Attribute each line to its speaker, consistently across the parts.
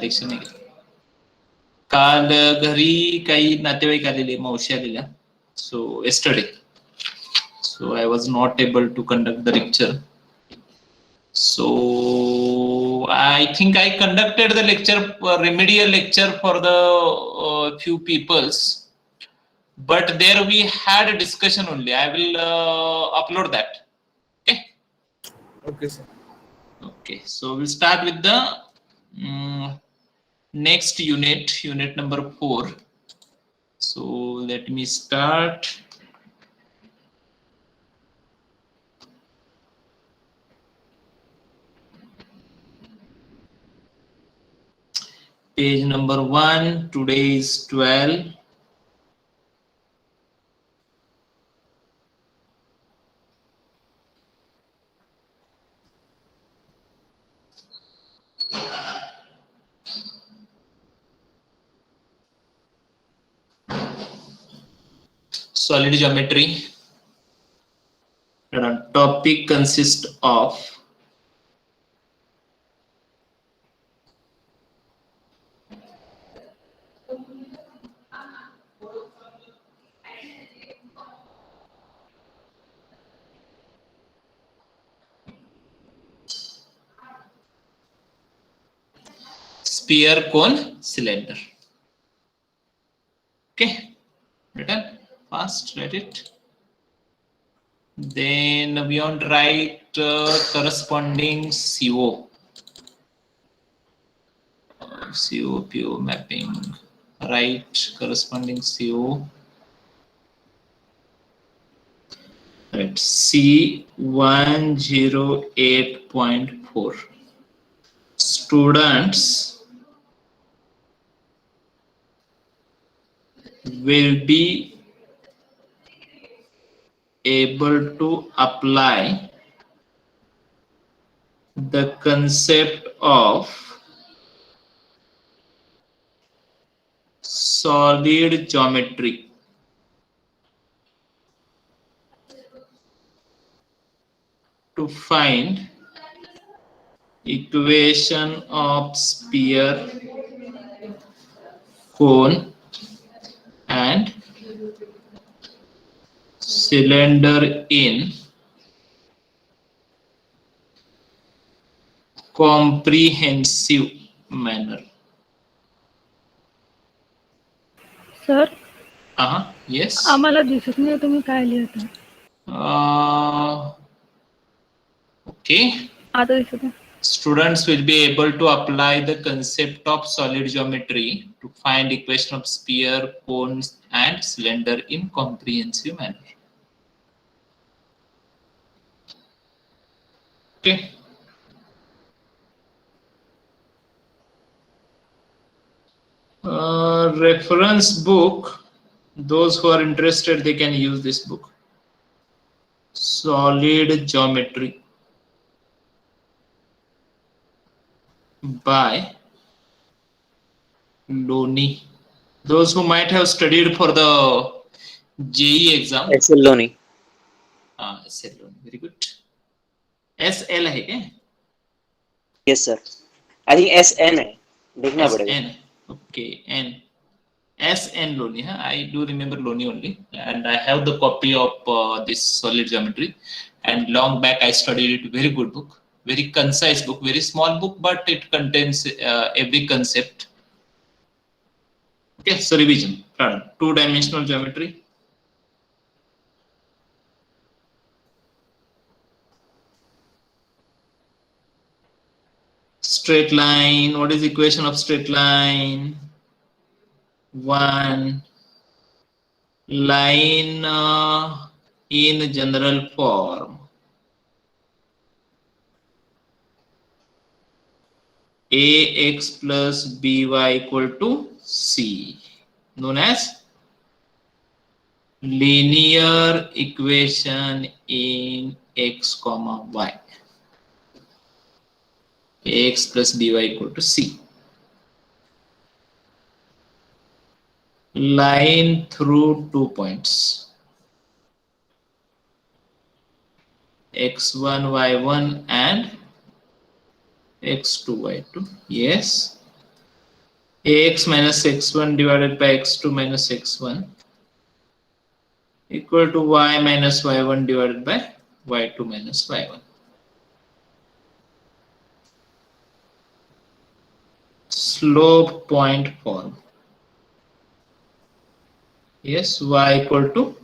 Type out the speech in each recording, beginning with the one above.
Speaker 1: Lecture नाही घेतलं. काल घरी काही नातेवाईक आलेले, मावशी आलेल्या. सो yesterday, so I was not able to conduct the lecture. So I think I conducted the lecture, remedial lecture for the few peoples, but there we had a discussion only. I will upload that. Okay.
Speaker 2: Okay, sir.
Speaker 1: Okay, so we'll start with the next unit, unit number 4. So let me start. Page number 1, today is 12. Solid geometry. The topic consists of sphere, cone, cylinder. Okay, written fast, write it. Then we want to write corresponding CO. PO mapping. Write corresponding CO. Right, C108.4. Students will be able to apply the concept of solid geometry to find equation of sphere, cone, and cylinder in comprehensive manner.
Speaker 3: Sir
Speaker 1: Yes.
Speaker 3: आम्हाला दिसत नाही तुम्ही काय लिहिता.
Speaker 1: Okay.
Speaker 3: आता दिसत आहे.
Speaker 1: Students will be able to apply the concept of solid geometry to find equation of sphere, cones, and cylinder in comprehensive manner. Okay. Reference book. Those who are interested, they can use this book. Solid Geometry by Loney. Those who might have studied for the JEE exam.
Speaker 4: SL Loney.
Speaker 1: SL Loney. Very good. SL है क्या?
Speaker 4: Yes sir. I think SN है. देखना पड़ेगा.
Speaker 1: SN. Okay. N. SN Loney. I do remember Loney only, and I have the copy of this solid geometry. And long back I studied it. Very good book, very concise book, very small book, but it contains every concept. Okay, so revision. Two-dimensional geometry. Straight line. What is the equation of straight line? One line in general form. Ax plus by equal to c, known as linear equation in x comma y. Ax plus by equal to c. Line through 2 points, x1 y1 and x2 y2. Yes. ax minus x1 divided by x2 minus x1 equal to y minus y1 divided by y2 minus y1. Slope point form. Yes, y equal to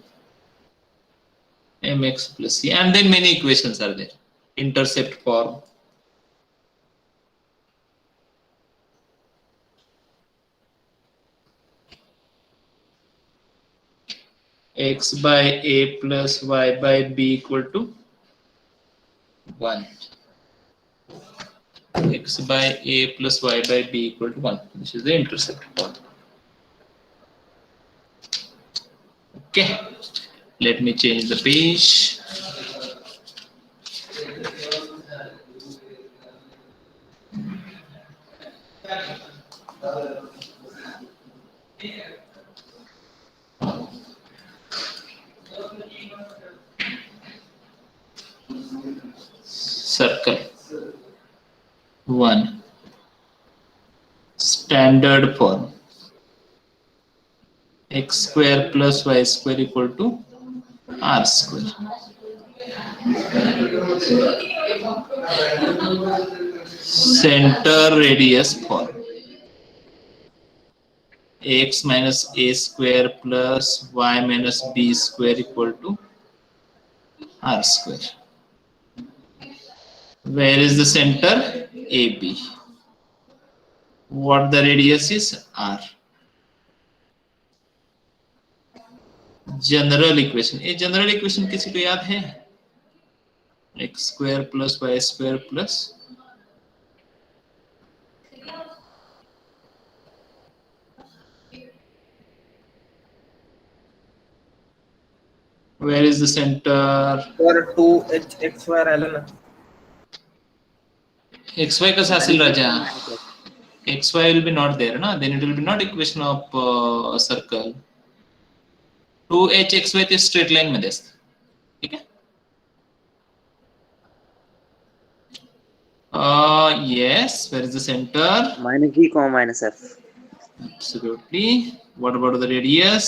Speaker 1: mx plus c, and then many equations are there. Intercept form. X by a plus y by b equal to 1. X by a plus y by b equal to 1. This is the intercept form. Okay, let me change the page. Circle 1. Standard form. X square plus y square equal to r square. Center radius form. X minus a square plus y minus b square equal to r square. Where is the center? AB. What the radius is? R. General equation, ये general equation किसी को याद है? X square plus y square plus where is the center?
Speaker 2: For 2h xy राहिलं ना.
Speaker 1: xy कसं असेल राजा? xy will be not there ना, then it will be not equation of circle. 2h xy ते straight line मध्ये असतं, ठीक आहे? Yes, where is the center?
Speaker 4: Minus g comma minus f.
Speaker 1: Absolutely. What about the radius?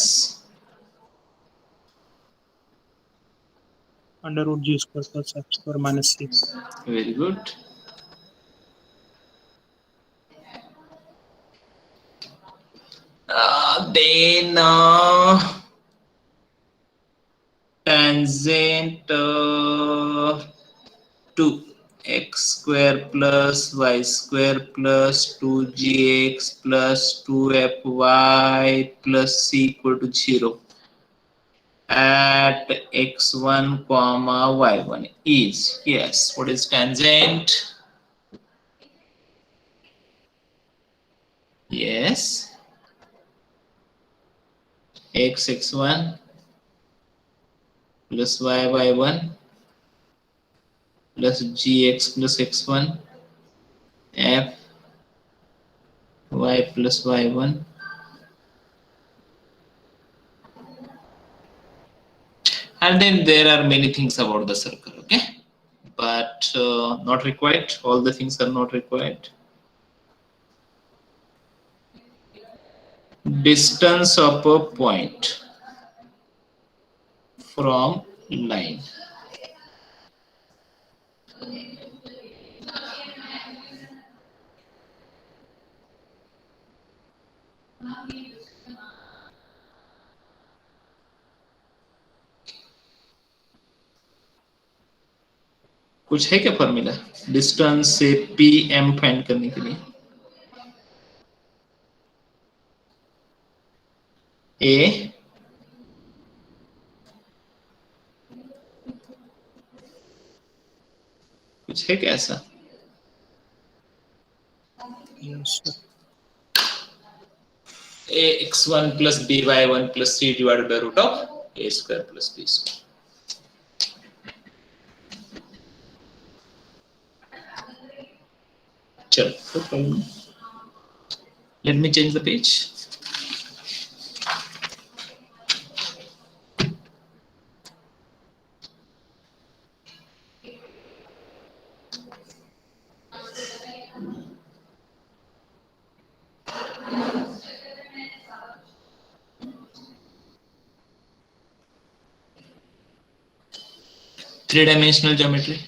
Speaker 5: Under root g square plus f square minus c.
Speaker 1: Very good. Then tangent to x square plus y square plus 2gx plus 2fy plus c equal to 0 at x1 comma y1 is, yes, what is tangent? Yes, x1 plus y1 plus gx plus x1 f y plus y1 and then there are many things about the circle, okay, but not required. All the things are not required. Distance of a point from line. कुछ है क्या formula distance से P M find करने के लिए? ए कुछ है क्या ऐसा?
Speaker 5: Yes, sir.
Speaker 1: ax1 plus by1 plus c divided by root of a square plus b square. Chalo, no problem. Let me change the page. 3-dimensional geometry.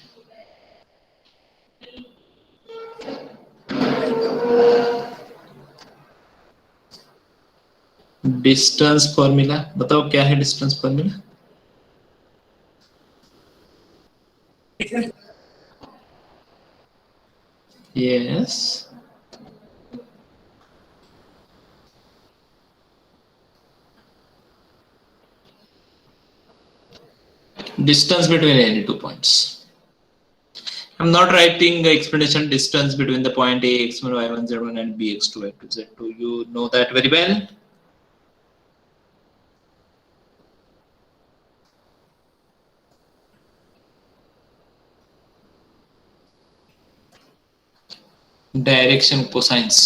Speaker 1: Distance formula बताओ क्या है distance formula? Yes, distance between any two points. I'm not writing the explanation distance between the point A, x1, y1, z1 and bx2, y2, z2. You know that very well. Direction cosines.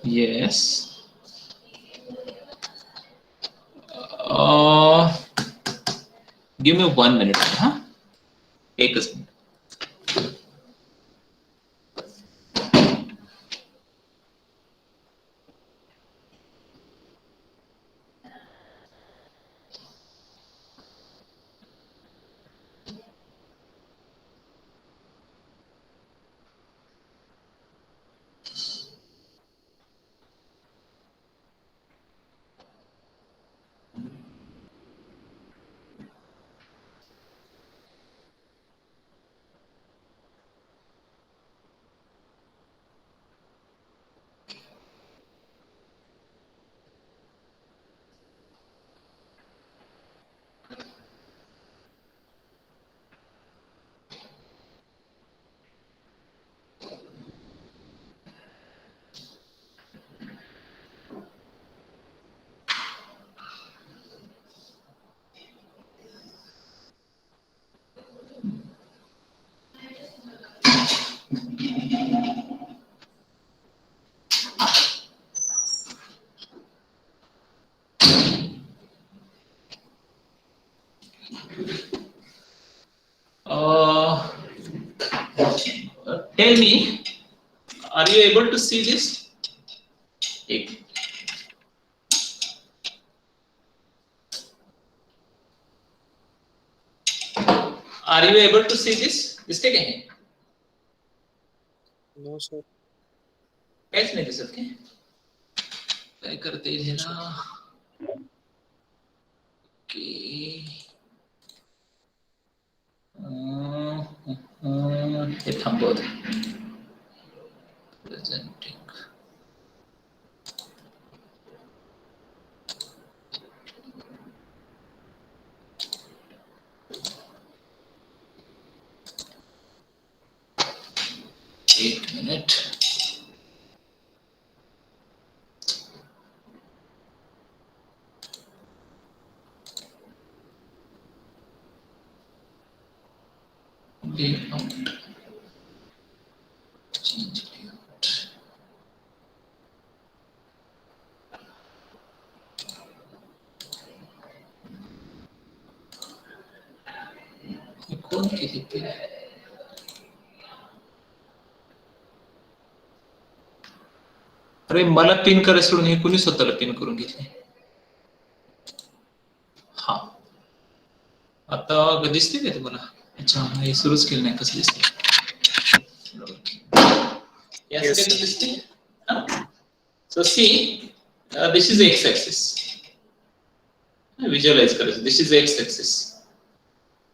Speaker 1: Yes. Give me 1 minute, huh? Take a minute. Tell me, are you able to see this? Are you able to see this? दिसते क्या है?
Speaker 5: No, sir.
Speaker 1: कैसे नहीं दिसत के? काय करते हैं ना? हे थांबवत. Presenting. Wait a minute. Layout. Change layout. ये कौन किसी पे है? अरे मला पिन करायला सोडून हे कोणी स्वतःला पिन करून घेतले? हा, आता दिसते का तुम्हाला? अच्छा, हे सुरूच केलं नाही. कसं दिसते?
Speaker 5: Yes, sir.
Speaker 1: दिसते. So see, this is x-axis. Visualize करायचं. This is x-axis.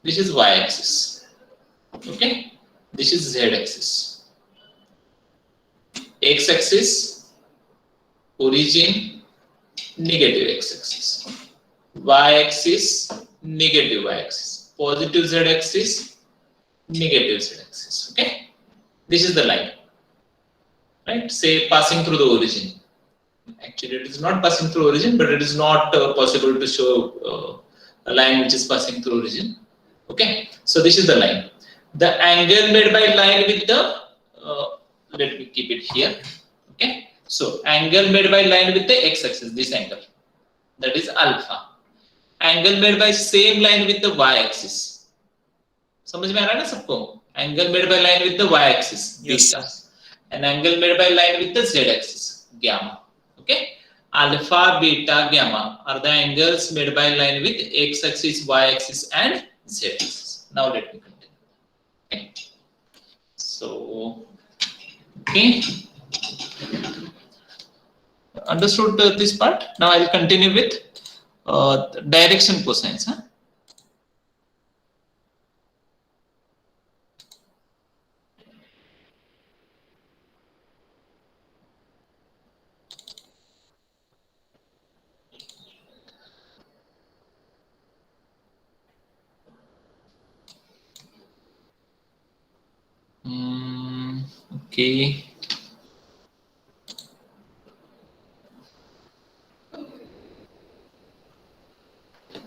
Speaker 1: This is y-axis. Okay? This is z-axis. X-axis, origin, negative x-axis. Y-axis, negative y-axis. Positive z-axis, negative z-axis. Okay? This is the line. Right? Say passing through the origin. Actually, it is not passing through origin, but it is not possible to show a line which is passing through origin. Okay? So this is the line. The angle made by line with the, let me keep it here. Okay? So angle made by line with the x-axis, this angle. That is alpha. Angle made by same line with the y-axis. समझ में आ रहा है ना सबको? Angle made by line with the y-axis,
Speaker 5: Yes,
Speaker 1: beta. an angle made by line with the z-axis, gamma. Okay, alpha, beta, gamma are the angles made by line with x-axis, y-axis, and z-axis. Now let me continue. Okay. So, okay, understood this part. Now I will continue with direction cosines. Huh? Okay.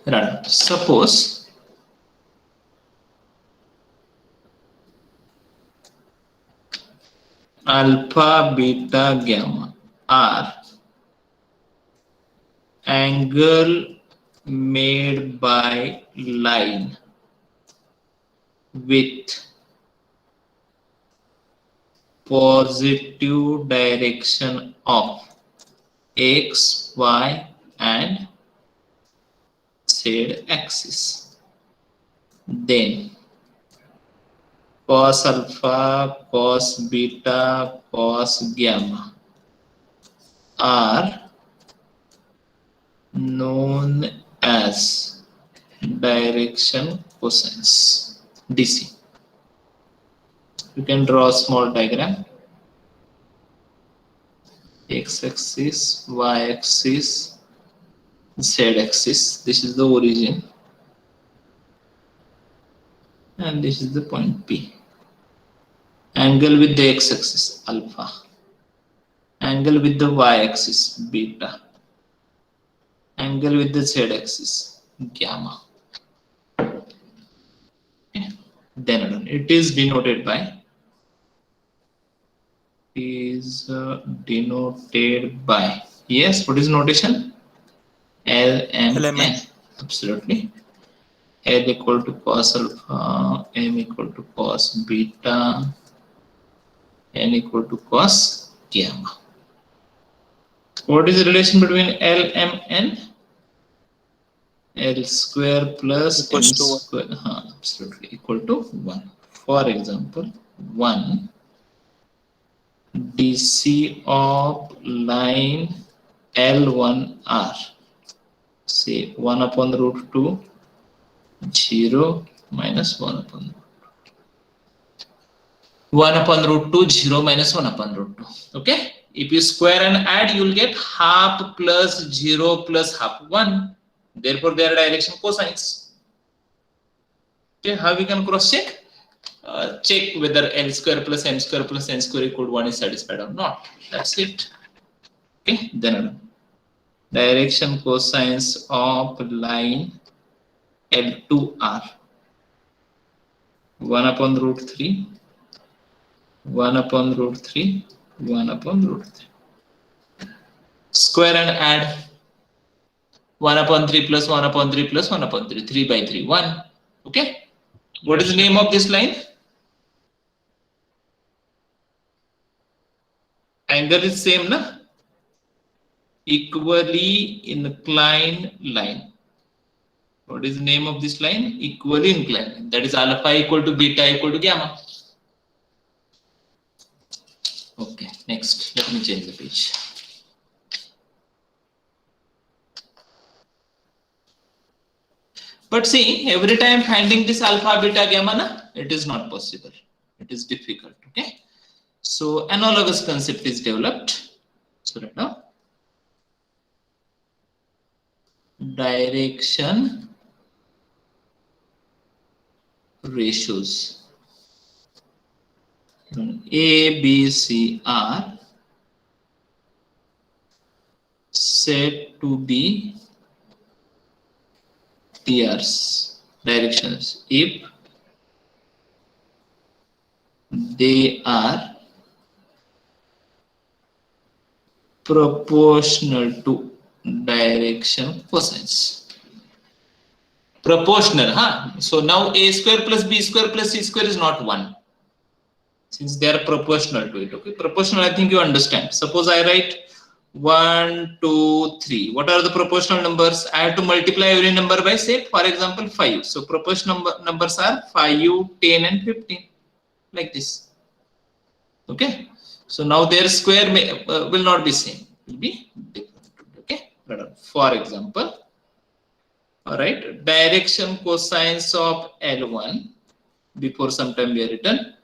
Speaker 1: Run. Suppose alpha, beta, gamma are angle made by line with positive direction of x, y, and z axis. Then cos alpha, cos beta, cos gamma are known as direction cosines, DC. You can draw a small diagram. X-axis, y-axis, z-axis. This is the origin. And this is the point P. Angle with the x-axis, alpha. Angle with the y-axis, beta. Angle with the z-axis, gamma. Okay. Then it is denoted by yes, what is notation? LMN. Absolutely. L equal to cos alpha, M equal to cos beta, N equal to cos gamma. What is the relation between L, M, N? L square plus M square. Absolutely equal to 1. For example, 1 DC of line L1R, say 1 upon root 2, 0 minus 1 upon root 2. 1 upon root 2, 0 minus 1 upon root 2. Okay, if you square and add, you will get half plus 0 plus half 1. Therefore, they are direction cosines. Okay, how we can cross check? Check whether L square plus M square plus N square equal to 1 is satisfied or not. That's it. Okay, then direction cosines of line L2R. 1 upon root 3, 1 upon root 3, 1 upon root 3. Square and add. 1 upon 3 plus 1 upon 3 plus 1 upon 3. 3 by 3, 1. Okay. What is the name of this line? Angle is same, na? Equally inclined line. What is the name of this line? Equally inclined. That is alpha equal to beta equal to gamma. Okay, next. Let me change the page. But see, every time finding this alpha, beta, gamma, na, it is not possible. It is difficult. Okay. So analogous concept is developed. So right now, direction ratios. A, B, C are said to be TRs, directions, if they are proportional to direction cosines. Proportional, huh? So now A square plus B square plus C square is not 1. since they are proportional to it. Okay, proportional, I think you understand. Suppose I write 1, 2, 3. What are the proportional numbers? I have to multiply every number by, say, for example, 5. So proportional numbers are 5, 10, and 15, like this. Okay. So now their square will not be same, will be different. Okay. For example, all right, direction cosines of L1. Before some time we have written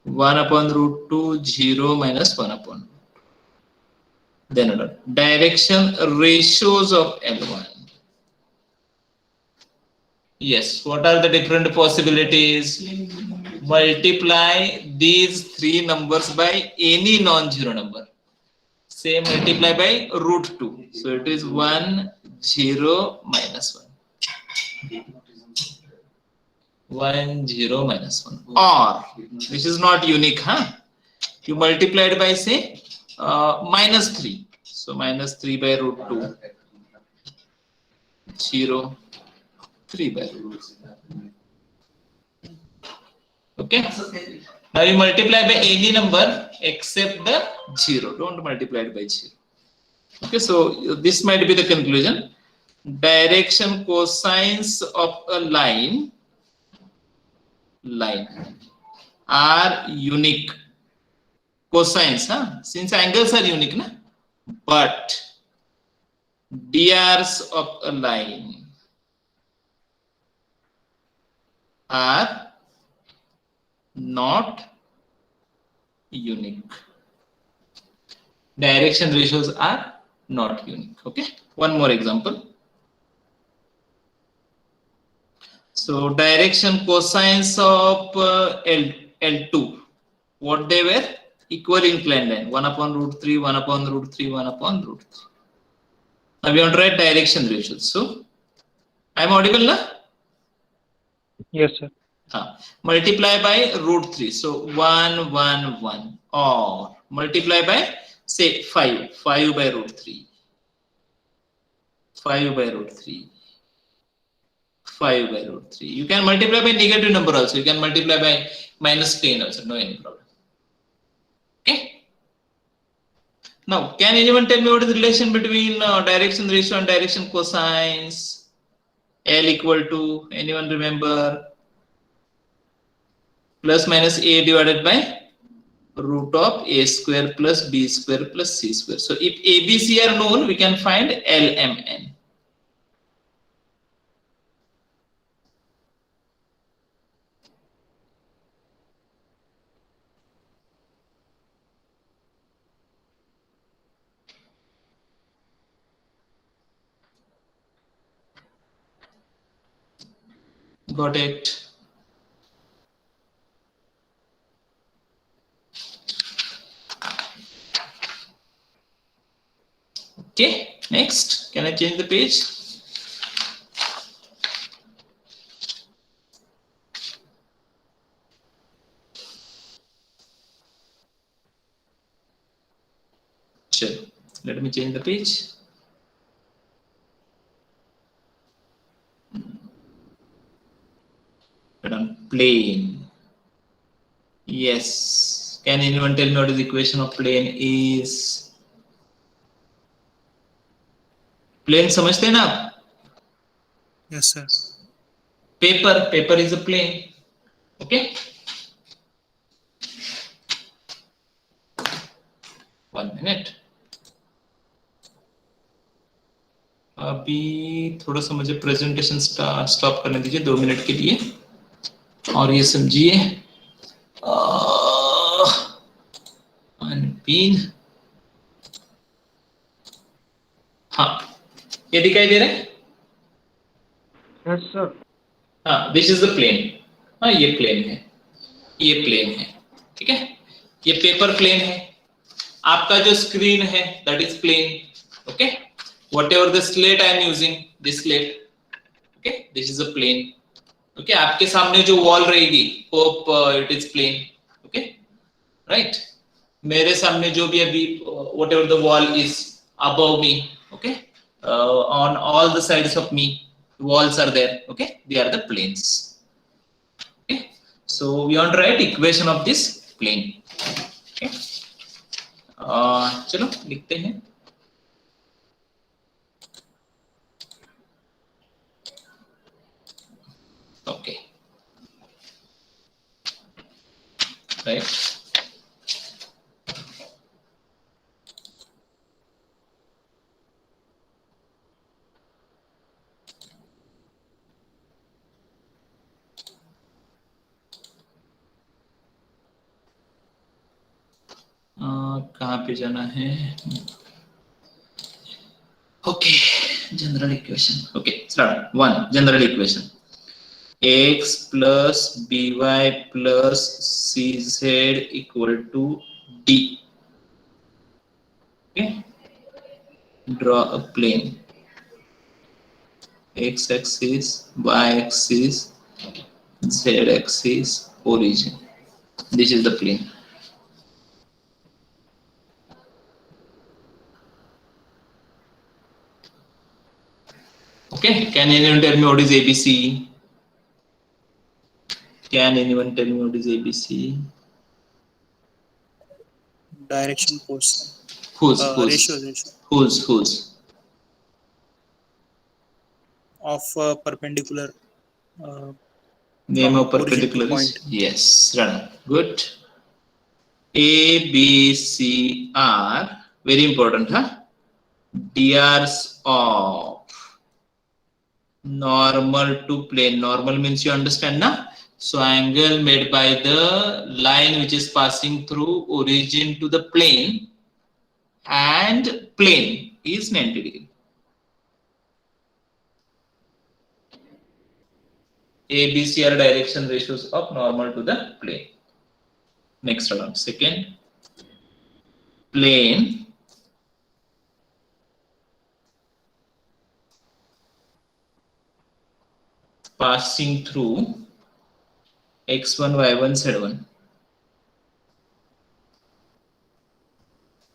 Speaker 1: 1 upon root 2, 0 minus 1 upon. Then direction ratios of L1. Yes, what are the different possibilities? Multiply these three numbers by any non-zero number. Say multiply by root 2. So it is 1, 0, minus 1. 1, 0, minus 1. Or, which is not unique, huh? You multiply it by, say, minus 3. So minus 3 by root 2. 0, 3 by root 2. Okay. Now you multiply by any number except the 0. Don't multiply it by 0. Okay, so this might be the conclusion. Direction cosines of a line are unique. Cosines, huh? Since angles are unique, na? But DRs of a line are not unique. Direction ratios are not unique. Okay. One more example. So direction cosines of L2, what they were? Equal inclined line, 1 upon root 3, 1 upon root 3, 1 upon root 3. Now we want to write direction ratios. So I am audible now?
Speaker 5: Yes, sir.
Speaker 1: Multiply by root 3. So 1, 1, 1. Or multiply by, say, 5. 5 by root 3. 5 by root 3. 5 by root 3. You can multiply by negative number also. You can multiply by minus 10 also. No any problem. Okay. Now, can anyone tell me what is the relation between direction ratio and direction cosines? L equal to, anyone remember? Plus minus a divided by root of a square plus b square plus c square. So if a, b, c are known, we can find LMN. Got it? Okay, next, can I change the page? Sure, let me change the page. On plane. Yes. Can anyone tell me what is the equation of plane is? Plane समझते हैं ना आप?
Speaker 5: Yes, sir.
Speaker 1: Paper is a plane. Okay. 1 minute. अभी थोड़ा सा मुझे presentation stop करने दीजिए 2 मिनट के लिए और ये समझिए पिन। हाँ, ये दिखाई दे रहा है?
Speaker 2: Yes, sir.
Speaker 1: हाँ, दिस इज द प्लेन। हाँ, ये प्लेन है, ये प्लेन है, ठीक है। ये पेपर प्लेन है, आपका जो स्क्रीन है that is plane. Okay, whatever the slate I am using, this slate, okay, this is a plane. Okay, आपके सामने जो वॉल रहेगी, hope it is plane. Okay, right? मेरे सामने जो भी अभी whatever the wall is above me, okay, on all the sides of me, walls are there. Okay, they are the planes. Okay, so we want to write equation of this plane. चलो लिखते हैं। Okay, right. कहाँ पे जाना है? Okay, general equation. Okay, start. 1 general equation, x plus by plus cz equal to d. Okay, draw a plane, x axis, y axis, z axis, origin. This is the plane. Okay, can anyone tell me what is ABC? Can anyone tell me what is ABC?
Speaker 5: Direction force.
Speaker 1: Whose?
Speaker 5: Ratio of perpendicular.
Speaker 1: Name
Speaker 5: From
Speaker 1: of perpendicular
Speaker 5: origin
Speaker 1: is?
Speaker 5: to
Speaker 1: Yes, Rana. Good. A, B, C are very important, huh? DRs of normal to plane. Normal means you understand, na? So angle made by the line which is passing through origin to the plane and plane is 90 degree. A, B, C are direction ratios of normal to the plane. Next one, second, plane passing through x1, y1, z1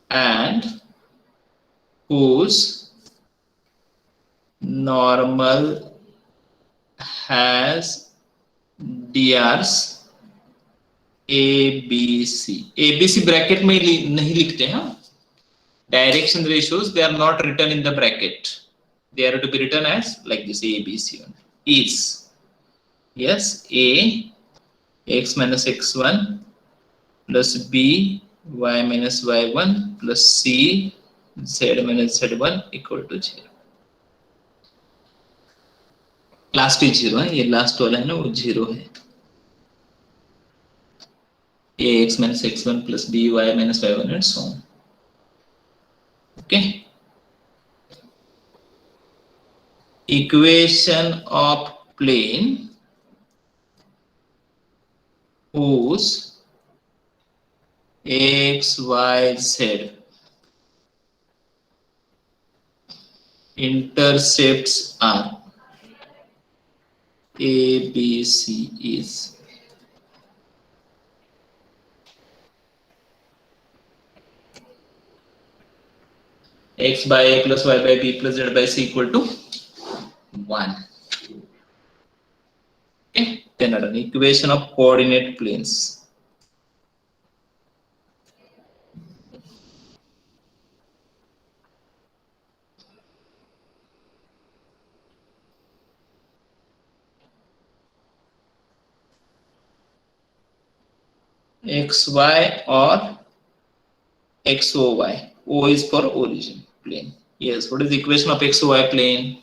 Speaker 1: and whose normal has DRs ABC. ABC bracket में नहीं लिखते हैं, direction ratios they are not written in the bracket, they are to be written as like this, ABC is, yes, A x minus x1 plus B y minus y1 plus C z minus z1 equal to 0. Last ही 0 है, ये last वाला है ना, वो 0 है। A x minus x1 plus B y minus y1 and so on. Okay. Equation of plane whose x, y, z intercepts are A, B, C is x by A plus y by B plus z by C equal to 1. Okay, then an equation of coordinate planes. XY or XOY. O is for origin plane. Yes, what is the equation of XOY plane?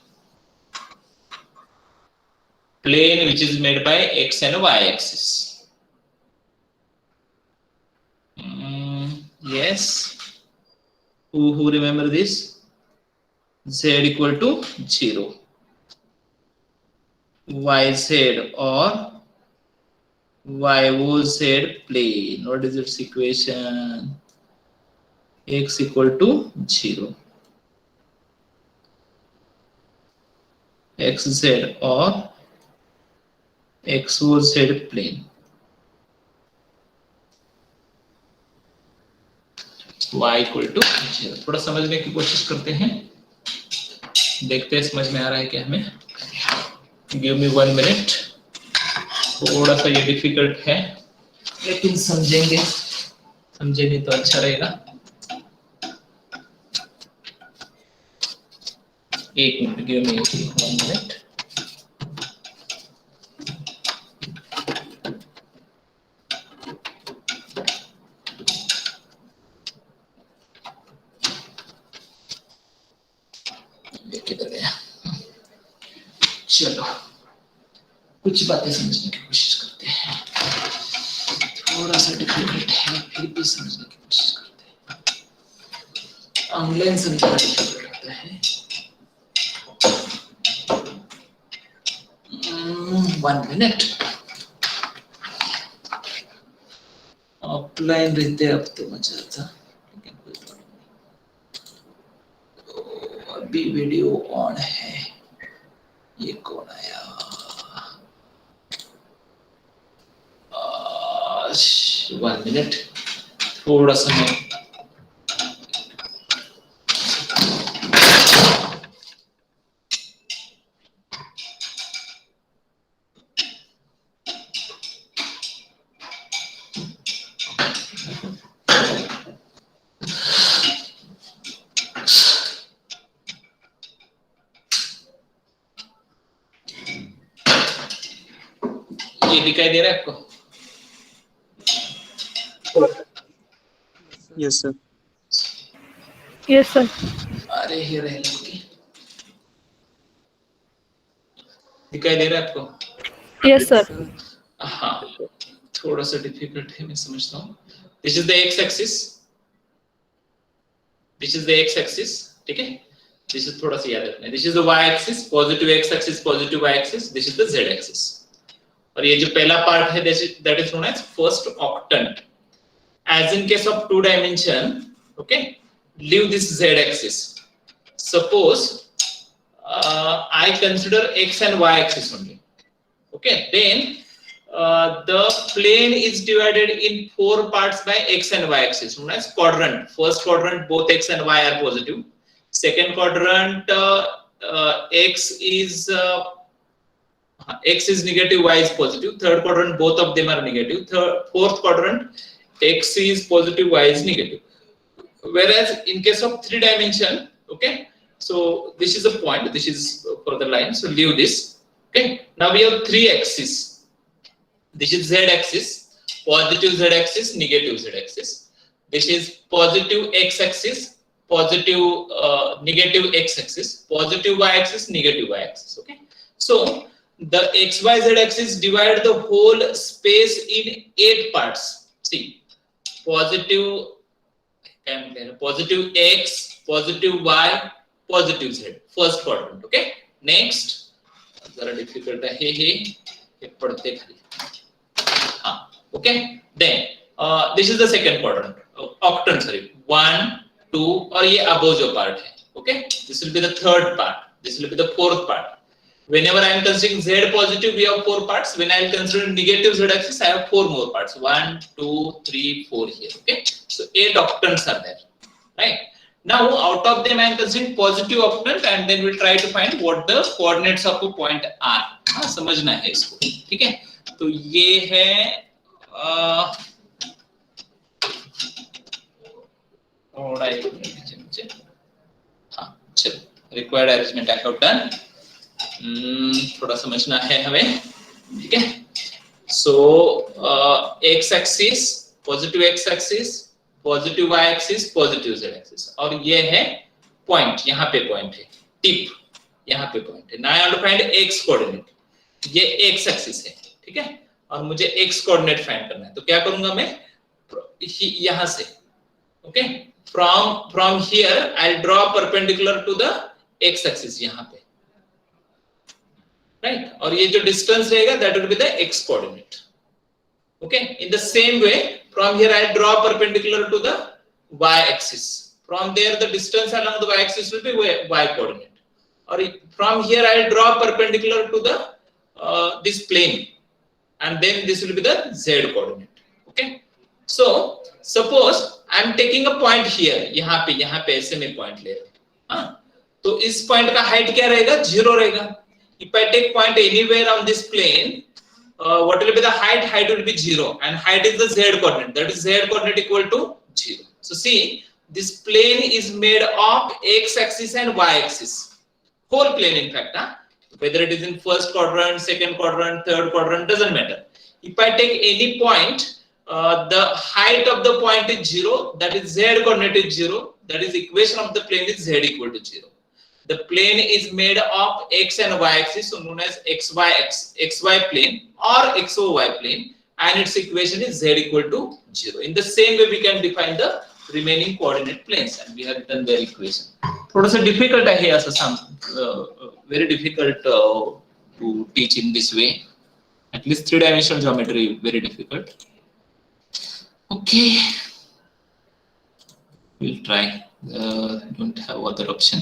Speaker 1: Plane which is made by X and Y axis. Yes. Who remember this? Z equal to 0. YZ or YOZ plane. What is its equation? X equal to 0. XZ or XOZ plane. Y equal to 0. थोड़ा समझने की कोशिश करते हैं, देखते हैं समझ में आ रहा है क्या हमें। Give me 1 minute. थोड़ा सा ये डिफिकल्ट है, लेकिन समझेंगे तो अच्छा रहेगा। एक मिनट, गिव मी 1 मिनट। ये किधर गया? चलो कुछ बातें समझने की कोशिश करते हैं, थोड़ा सा डिफिकल्ट है फिर भी समझने की कोशिश करते हैं। ऑनलाइन समझना डिफिकल्ट लगता है। 1 मिनट। ऑफलाइन रहते अब तो मजा था, लेकिन कोई प्रॉब्लम नहीं। अभी वीडियो ऑन है। ये कौन आया? 1 मिनट, थोड़ा सा मैं ये दिखाई दे रहा है आपको?
Speaker 5: Yes, sir.
Speaker 3: Yes sir.
Speaker 1: अरे ये रह लगी, दिखाई दे रहा है आपको?
Speaker 3: Yes sir.
Speaker 1: हाँ, थोड़ा सा डिफिकल्ट है, मैं समझता हूँ। This is the x axis, this is the x axis, ठीक है। दिस इज थोड़ा सा याद रखना है। This is the y axis, positive x axis, positive y axis. This is the z axis. और ये जो पहला पार्ट है that is known as first octant. As in case of 2 dimension, okay, leave this z axis. Suppose I consider x and y axis only, okay, then the plane is divided in 4 parts by x and y axis, known as quadrant. First quadrant both x and y are positive. Second quadrant x is negative, y is positive. Third quadrant both of them are negative. Fourth quadrant x is positive, y is negative. Whereas in case of 3 dimension, okay, so this is a point, this is for the line, so leave this, okay. Now we have 3 axes. This is z axis, positive z axis, negative z axis. This is positive x axis, positive negative x axis, positive y axis, negative y axis, okay. So the x y z axis divide the whole space in 8 parts. See, positive x, positive y, positive z, first quadrant, okay. Next, जरा difficult है ये पढ़ते खाली, हाँ, okay. Then this is the second quadrant, octant, sorry, 1, 2, और ये above जो part है, okay. This will be the third part, this will be the fourth part. Whenever I am considering z positive, we have 4 parts. When I am considering negative z axis, I have 4 more parts. 1, 2, 3, 4 here. Okay. So 8 octants are there. Right. Now out of them I am considering positive octant, and then we'll try to find what the coordinates of a point are. हाँ, समझना है इसको. ठीक है. तो ये है थोड़ा एक हाँ चलो, required arrangement I have done. थोड़ा समझना है हमें, ठीक है। So x axis, positive x axis, positive y axis, positive z axis, और ये है पॉइंट, यहाँ पे पॉइंट है, टिप, यहाँ पे पॉइंट है। Now I have to find x coordinate. ये एक्स एक्सिस है, ठीक है, और मुझे एक्स कोऑर्डिनेट फाइंड करना है। तो क्या करूंगा मैं, यहाँ से, okay, from here I will draw perpendicular to the x axis, यहाँ पे, राइट। और ये जो डिस्टेंस रहेगा that will be the x coordinate, okay. In the same way from here I draw perpendicular to the y axis. From there the distance along the y axis will be y coordinate. Or from here I will draw perpendicular to the this plane, and then this will be the z coordinate, okay. So suppose I am taking a point here, यहाँ पे ऐसे में point ले रहे हैं, हाँ, तो इस पॉइंट का हाइट क्या रहेगा, 0 रहेगा. If I take point anywhere on this plane, what will be the height? Height will be 0, and height is the z coordinate. That is z coordinate equal to 0. So see, this plane is made of x-axis and y-axis. Whole plane, in fact. Whether it is in first quadrant, second quadrant, third quadrant, doesn't matter. If I take any point, the height of the point is 0. That is z coordinate is 0. That is equation of the plane is z equal to 0. The plane is made of x and y axis, so known as xy plane or xoy plane, and its equation is z equal to 0. In the same way, we can define the remaining coordinate planes, and we have written their equation. थोड़ा सा difficult है here, very difficult to teach in this way. At least 3-dimensional geometry, very difficult. Okay, we'll try. Don't have other option.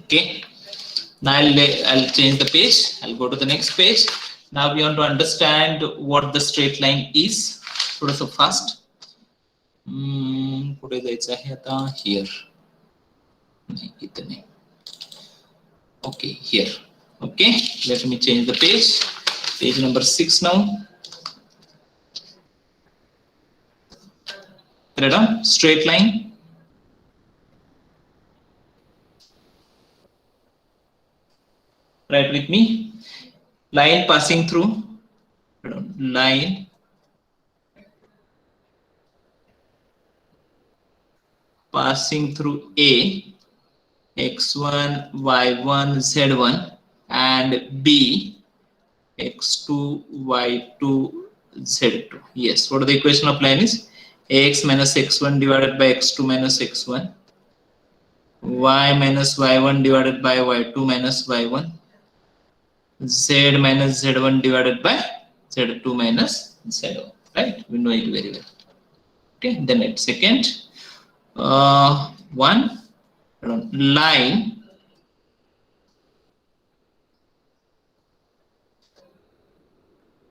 Speaker 1: Okay, now I'll change the page. I'll go to the next page. Now we want to understand what the straight line is. थोड़ा सा fast. पुढे जायचं आहे आता here. नाही इथं नाही. Okay, here. Okay, let me change the page. Page number 6 now. Ready? Straight line. Write with me. Line passing through. Line passing through A, x1, y1, z1, and B, x2, y2, z2. Yes, what the equation of line is? Ax minus x1 divided by x2 minus x1, y minus y1 divided by y2 minus y1, z minus z1 divided by z2 minus z1. Right? We know it very well. Okay, then at second, one line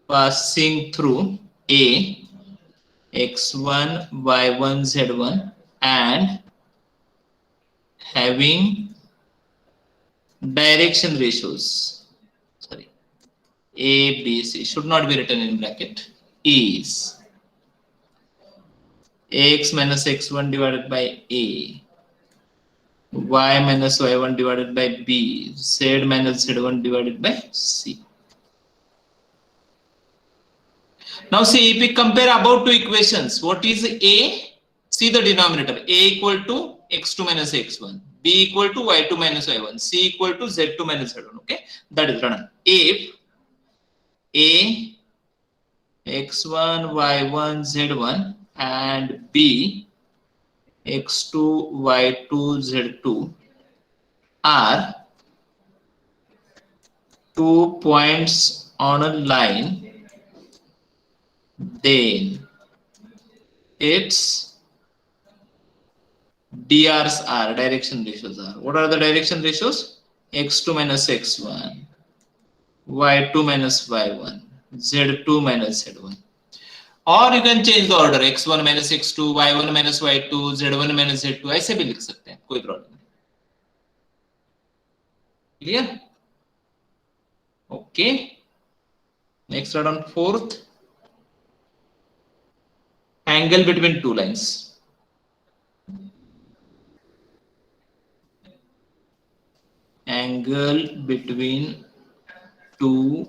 Speaker 1: passing through A, x1, y1, z1, and having direction ratios. Sorry, A, B, C should not be written in bracket. Is x minus x1 divided by A, y minus y1 divided by B, z minus z1 divided by C. Now see, if we compare above two equations, what is A? See the denominator. A equal to x2 minus x1, B equal to y2 minus y1, C equal to z2 minus z1. Okay, that is written. If A, x1, y1, z1, and B, x2, y2, z2 are 2 points on a line, then its DRs are, direction ratios are. What are the direction ratios? x2 minus x1, y2 minus y1, z2 minus z1. और you can change the order, x1 minus x2, y1 minus y2, z1 minus z2, ऐसे भी लिख सकते हैं, कोई problem नहीं. Clear? Okay. Next write on fourth. Angle between two lines. Angle between two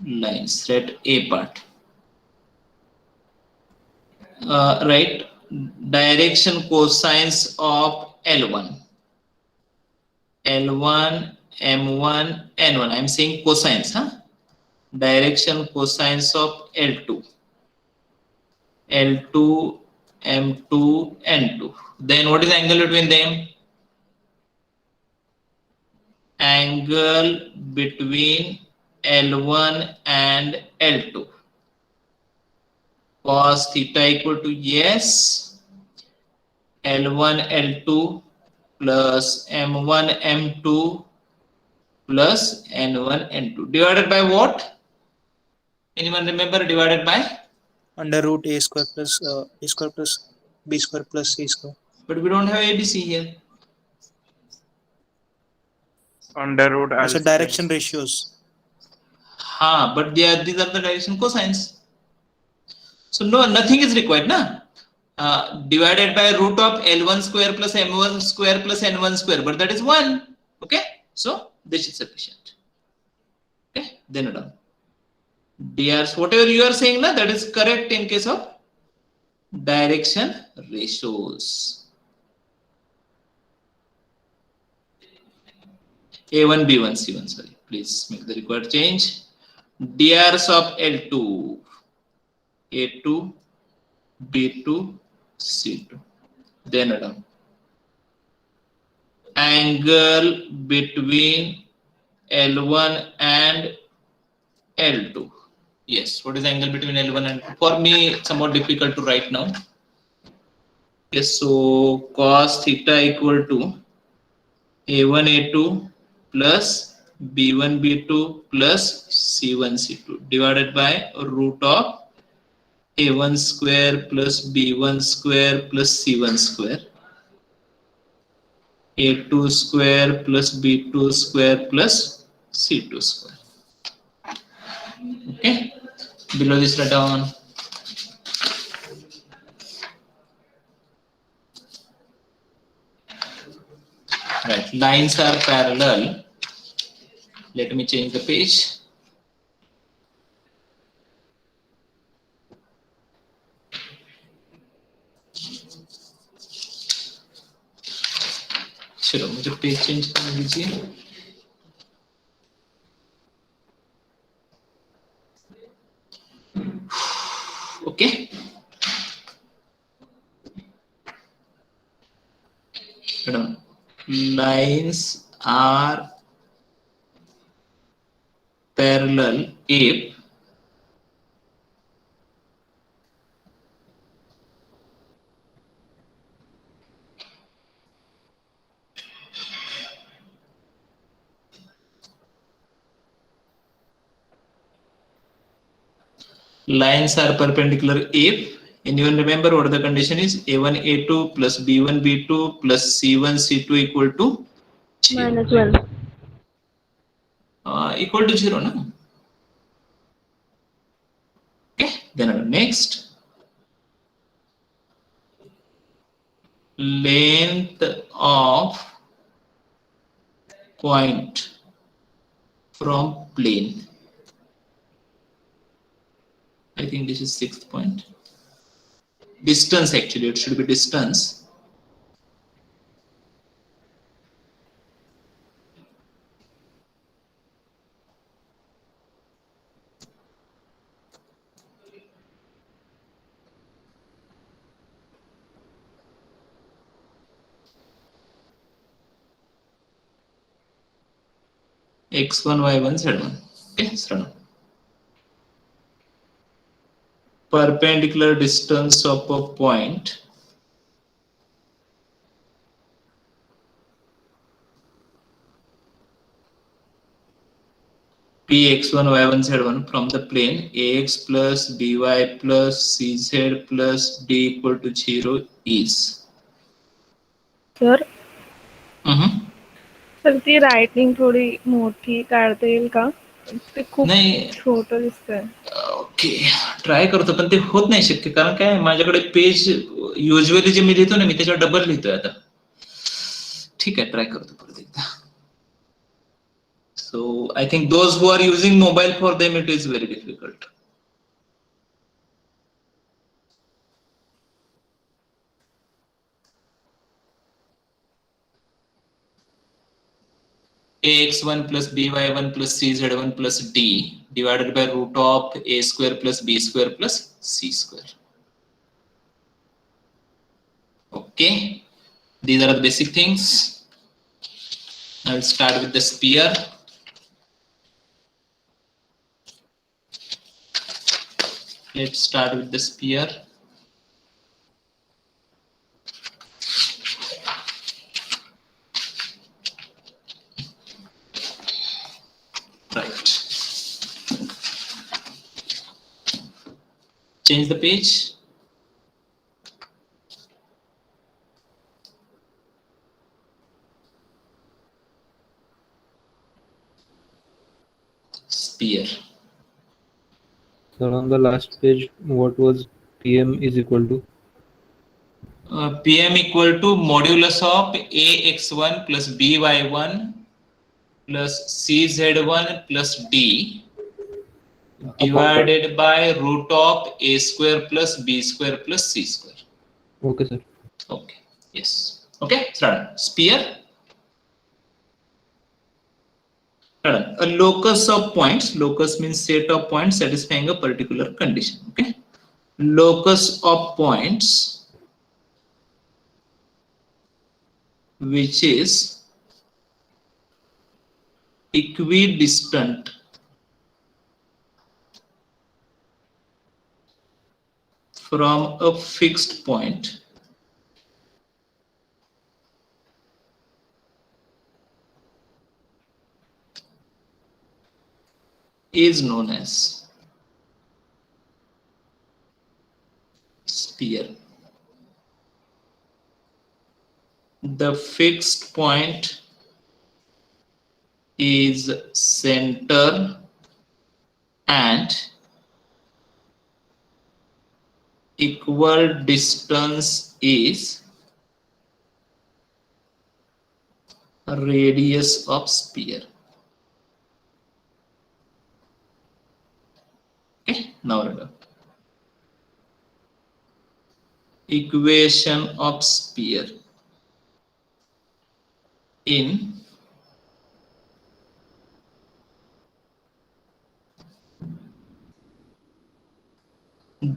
Speaker 1: lines. Let A part. Right, direction cosines of L1, M1, N1. I'm saying cosines, huh? Direction cosines of L2, M2, N2. Then what is the angle between them? Angle between L1 and L2. Cos theta equal to, yes, L1 L2 plus M1 M2 plus N1 N2 divided by what? Anyone remember? Divided by
Speaker 5: under root a square plus b square plus c square.
Speaker 1: But we don't have ABC here.
Speaker 2: Under root
Speaker 5: It's
Speaker 2: alpha.
Speaker 5: a direction ratios.
Speaker 1: but these are the direction cosines. So no, nothing is required, na? Divided by root of L1 square plus M1 square plus N1 square, but that is 1. Okay, so this is sufficient. Okay, then done. DRs, whatever you are saying, na, that is correct in case of direction ratios. A1, B1, C1, sorry. Please make the required change. DRs of L2, A2, B2, C2. Then done. Angle between L1 and L2. Yes, what is the angle between L1 and L2? For me, somewhat difficult to write now. Yes, so cos theta equal to A1 A2 plus B1 B2 plus C1 C2 divided by root of A1 square plus B1 square plus C1 square, A2 square plus B2 square plus C2 square. Okay, below this write down. Right, lines are parallel. Let me change the page. चलो मुझे page change करने दीजिए. Okay. Lines are parallel if lines are perpendicular if anyone remember what the condition is? A1 A2 plus B1 B2 plus C1 C2 equal to 0.
Speaker 3: -1.
Speaker 1: Equal to 0, no? Okay, then next, length of point from plane. I think this is 6th point. Distance, actually it should be distance. X1 Y1 Z1. Okay, so perpendicular distance of a point Px1 y1 z1 from the plane ax plus by plus cz plus d equal to 0 is.
Speaker 3: Sir
Speaker 1: Mhm.
Speaker 3: Sir ती writing थोडी मोठी काढता येईल का? ते खूप
Speaker 1: नाही.
Speaker 3: छोटं दिसतंय.
Speaker 1: ओके, ट्राय करतो पण ते होत नाही शक्य, कारण काय माझ्याकडे पेज युजली जे मी लिहितो ना मी त्याच्यावर डबल लिहितोय आता. ठीक आहे, ट्राय करतो परत एकदा. So I think those who are using mobile, for them it is very difficult. ax1 plus by1 plus cz1 plus d divided by root of a square plus b square plus c square. Okay, these are the basic things. I will start with the sphere. Let's start with the sphere. Right. Change the page. Sphere.
Speaker 6: So on the last page, what was PM is equal to?
Speaker 1: PM equal to modulus of AX1 plus BY1 plus CZ1 plus D divided by root of A square plus B square plus C square.
Speaker 6: Okay, sir.
Speaker 1: Okay, yes. Okay, start. Sphere. A locus of points. Locus means set of points satisfying a particular condition. Okay. Locus of points which is equidistant from a fixed point is known as sphere. The fixed point is center and equal distance is radius of sphere. Okay, now read up. Equation of sphere in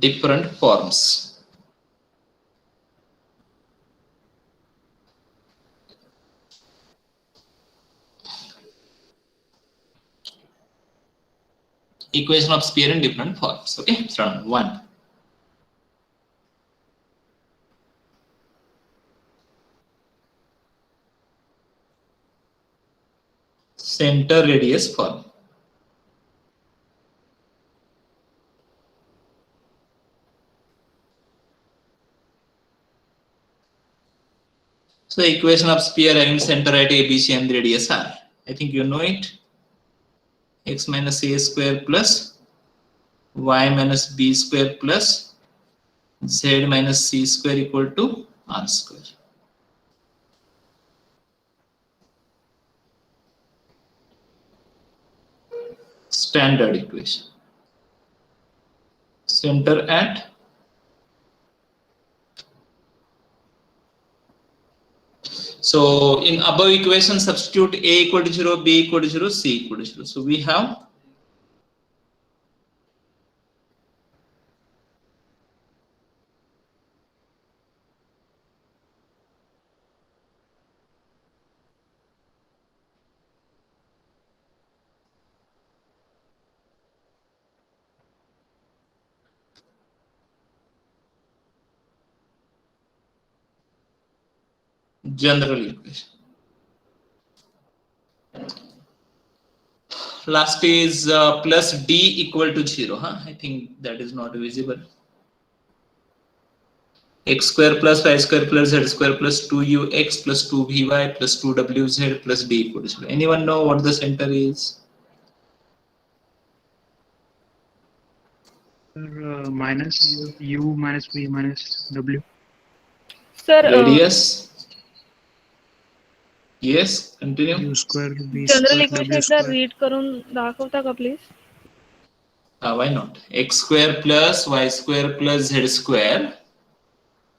Speaker 1: different forms. Equation of sphere in different forms. Okay, so 1. Center radius form. So equation of sphere having center at ABC and radius R. I think you know it. X minus A square plus Y minus B square plus Z minus C square equal to R square. Standard equation. Center at so in above equation substitute A equal to 0, B equal to 0, C equal to 0. So we have general equation. Last is plus D equal to 0. I think that is not visible. X square plus Y square plus Z square plus 2UX plus 2VY plus 2WZ plus D equal to 0. Anyone know what the center is?
Speaker 2: Minus U minus V minus W.
Speaker 3: Sir,
Speaker 1: Radius. Yes, continue.
Speaker 2: U square V
Speaker 3: general
Speaker 2: square
Speaker 3: equation
Speaker 2: W
Speaker 3: एकदा
Speaker 2: square.
Speaker 3: Read करून दाखवता का please?
Speaker 1: Why not? X square plus Y square plus Z square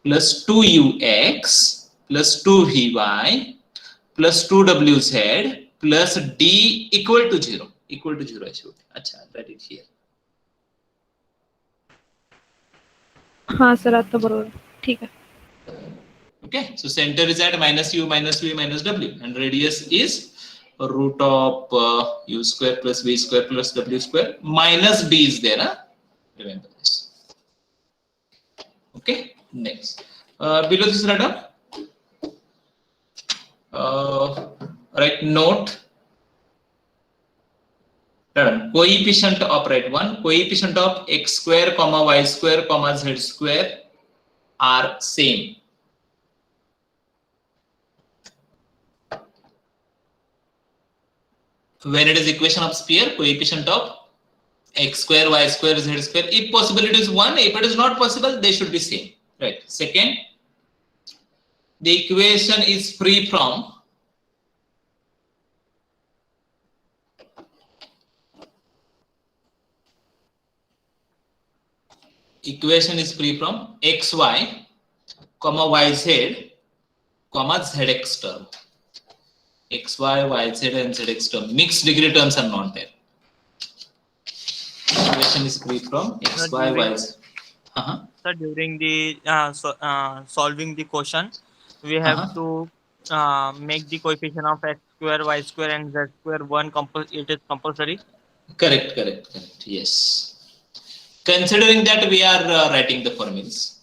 Speaker 1: plus 2UX plus 2VY plus 2WZ plus D equal to 0. Equal to 0 I should. Acha, write it here.
Speaker 3: हाँ sir, आता बरोबर. ठीक है.
Speaker 1: Okay, so center is at minus U minus V minus W and radius is root of U square plus V square plus W square minus D is there. Remember this. Okay, next. Below this radar, write note. Coefficient of right one, coefficient of x square comma y square comma z square are same. When it is equation of sphere, coefficient of x square, y square, z square. If possible, it is 1. If it is not possible, they should be same. Right. Second, the equation is free from xy, comma yz, comma zx term. xy, yz and zx term. Mixed degree terms are not there. Equation is free from
Speaker 7: Sir,
Speaker 1: xy,
Speaker 7: during,
Speaker 1: yz.
Speaker 7: sir, during the solving the question, we have
Speaker 1: Uh-huh.
Speaker 7: to make the coefficient of x square, y square, and z square one. It is compulsory.
Speaker 1: Correct. Yes. Considering that, we are writing the formulas.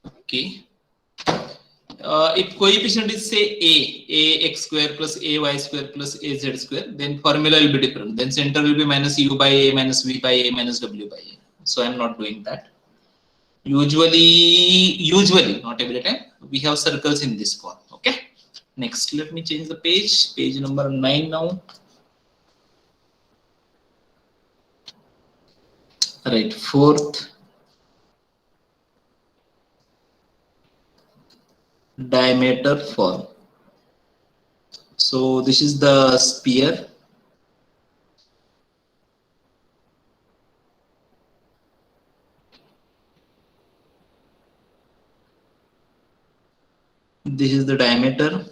Speaker 1: Okay. If coefficient is say a x square plus a y square plus a z square, then formula will be different. Then center will be minus u by a minus v by a minus w by a. So I am not doing that. Usually, not every time, we have circles in this form. Okay. Next, let me change the page. Page number 9 now. Right. Fourth. Diameter form. So this is the sphere. This is the diameter.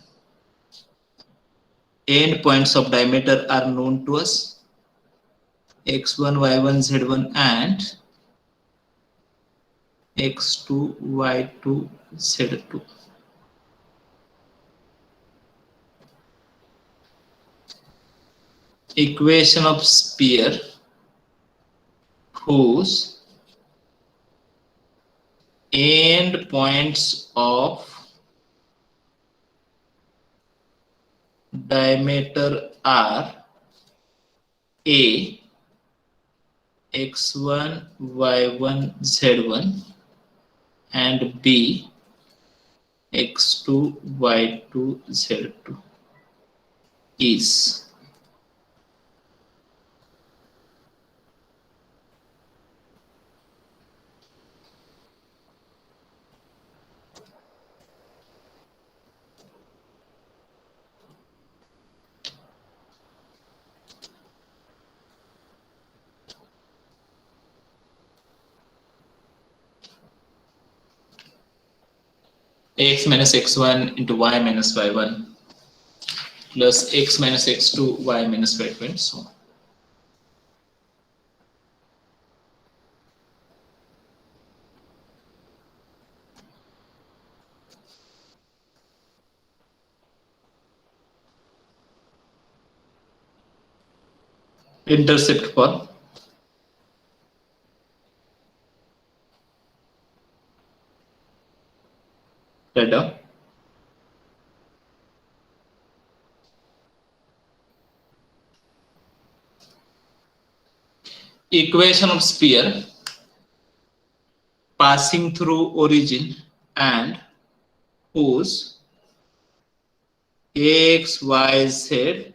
Speaker 1: End points of diameter are known to us. x1, y1, z1 and x2, y2, z2. Equation of sphere whose end points of diameter are a, x1, y1, z1 and b, x2, y2, z2 is x minus x1 into y minus y1 plus x minus x2, y minus y2 and so on. Intercept form. Write down. Equation of sphere passing through origin and whose x, y, z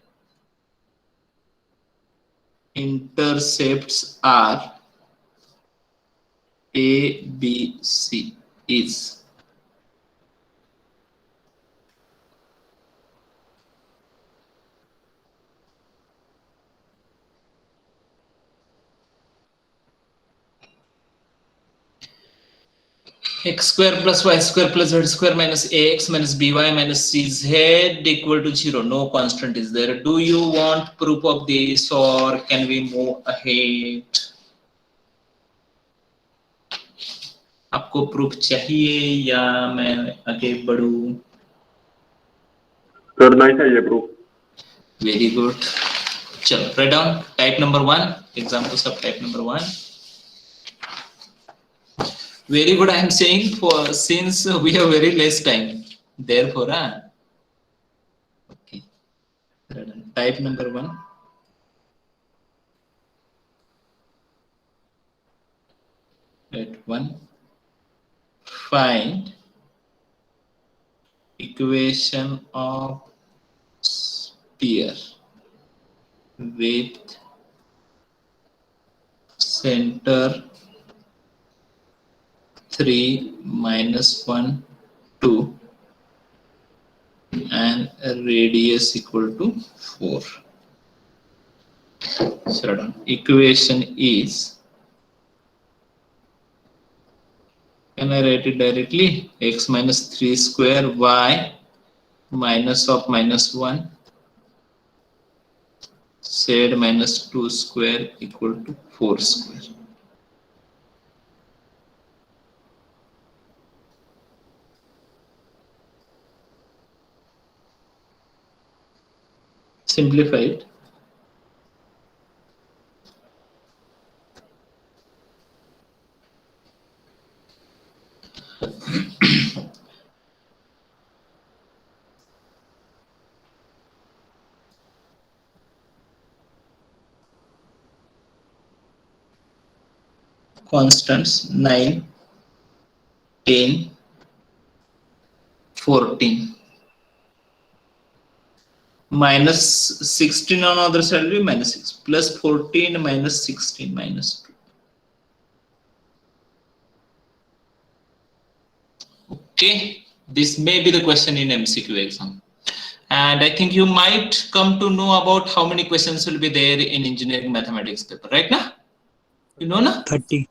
Speaker 1: intercepts are a, b, c is x square plus y square plus z square minus ax minus by minus cz equal to 0. No constant is there. Do you want proof of this or can we move ahead? आपको proof चाहिए या मैं आगे बढ़ूं?
Speaker 8: करना ही चाहिए proof.
Speaker 1: Very good. चलो write down type number 1. Example sub type number 1. Very good. I am saying for since we have very less time. Therefore, okay. Write down type number 1. Right 1. Find equation of sphere with center 3 minus 1 2 and radius equal to 4. So equation is, can I write it directly? X minus 3 square y minus of minus 1 z minus 2 square equal to 4 square. Simplify it. Constants 9, 10, 14. Minus 16 on other side will be minus 6. Plus 14 minus 16 minus 2. Okay, this may be the question in MCQ exam. And I think you might come to know about how many questions will be there in engineering mathematics paper, right now? You know, na?
Speaker 5: 30.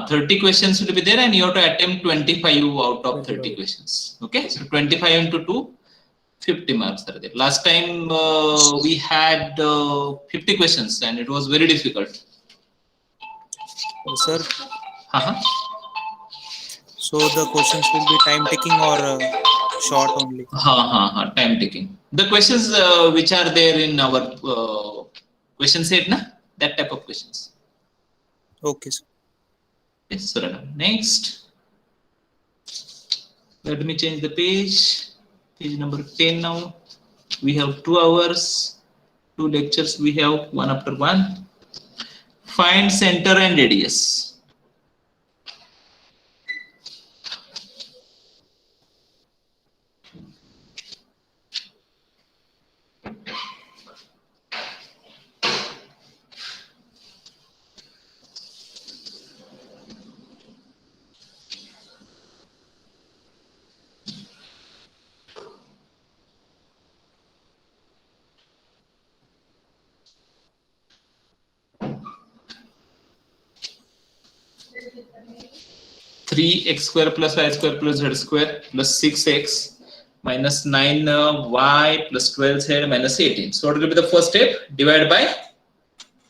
Speaker 1: 30 questions will be there and you have to attempt 25 out of 30 questions. Okay, so 25 into 2, 50 marks are there. Last time we had 50 questions and it was very difficult.
Speaker 5: Sir,
Speaker 1: Uh-huh.
Speaker 5: so the questions will be time taking or short only?
Speaker 1: Time taking. The questions which are there in our question set, na? That type of questions.
Speaker 5: Okay, sir.
Speaker 1: Yes, sir. Next. Let me change the page. Page number 10 now. We have 2 hours, 2 lectures. We have one after one. Find center and radius. Three x square plus y square plus z square plus 6x minus 9 y plus 12z minus 18. So what will be the first step? Divide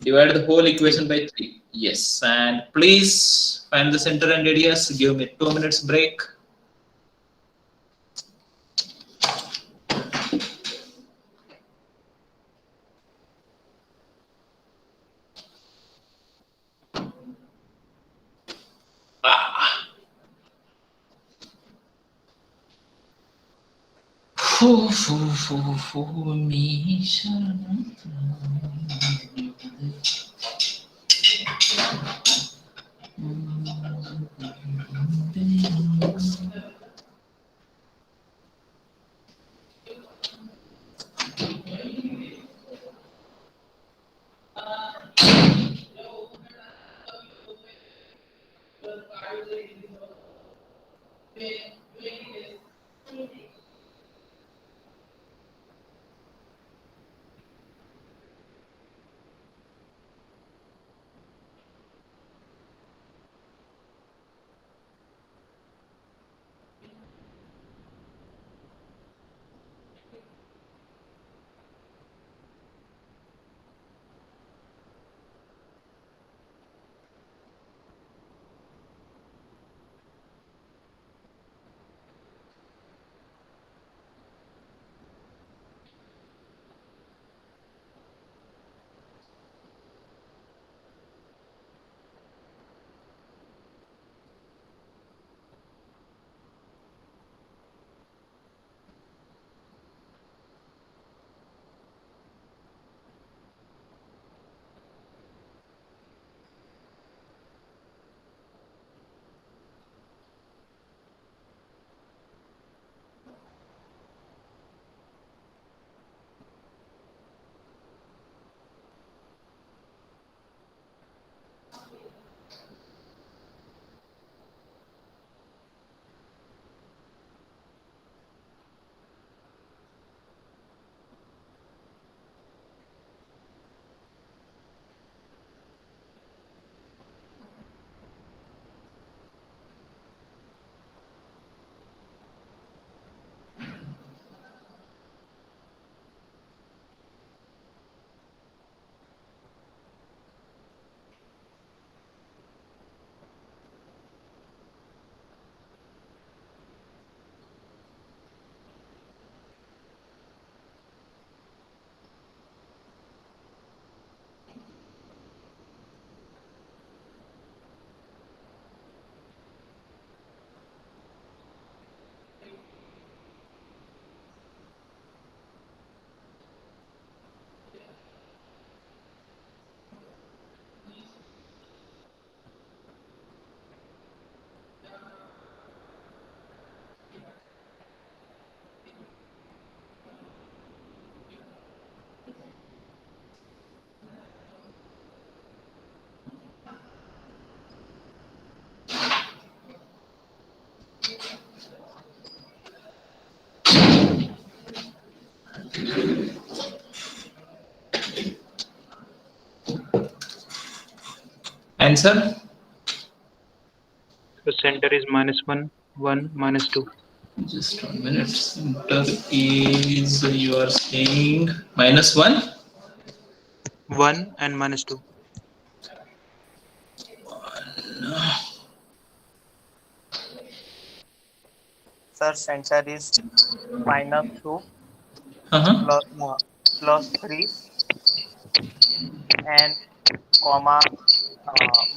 Speaker 1: the whole equation by 3. Yes, and please find the center and radius. Give me 2 minutes break. Me Answer?
Speaker 2: So center is -1, 1, -2.
Speaker 1: Just 1 minute. Center is, you are saying, -1?
Speaker 5: 1 and -2.
Speaker 7: Sir, center is -2
Speaker 1: Uh-huh.
Speaker 7: plus 3 and comma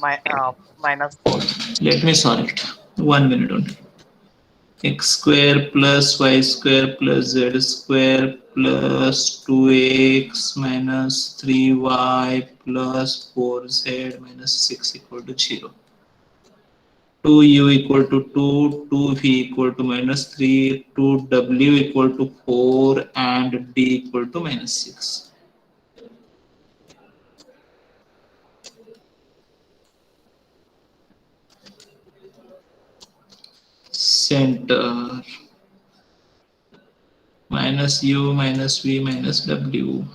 Speaker 7: -4.
Speaker 1: Let me solve it. 1 minute only. X square plus y square plus z square plus 2x minus 3y plus 4z minus 6 equal to 0. 2u equal to 2, 2v equal to -3, 2w equal to 4, and d equal to -6. Center -u minus v minus w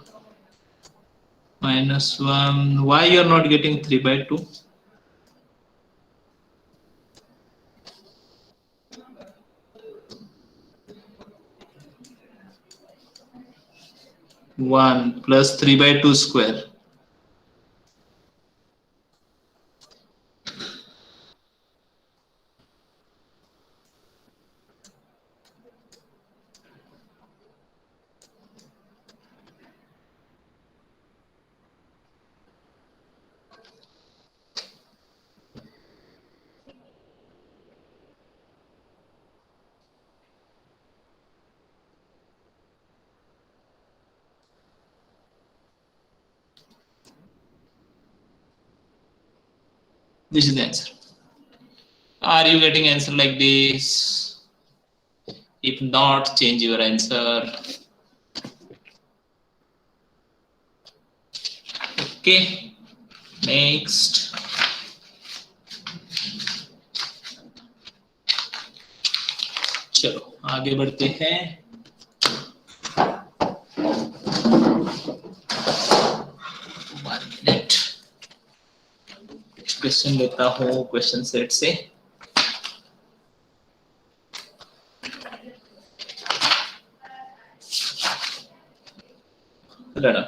Speaker 1: -1. Why you are not getting 3/2? One plus 3/2 square. This is the answer. Are you getting answer like this? If not, change your answer. Okay. Next. चलो आगे बढ़ते हैं. Question लेता हूँ question set से. लड़ा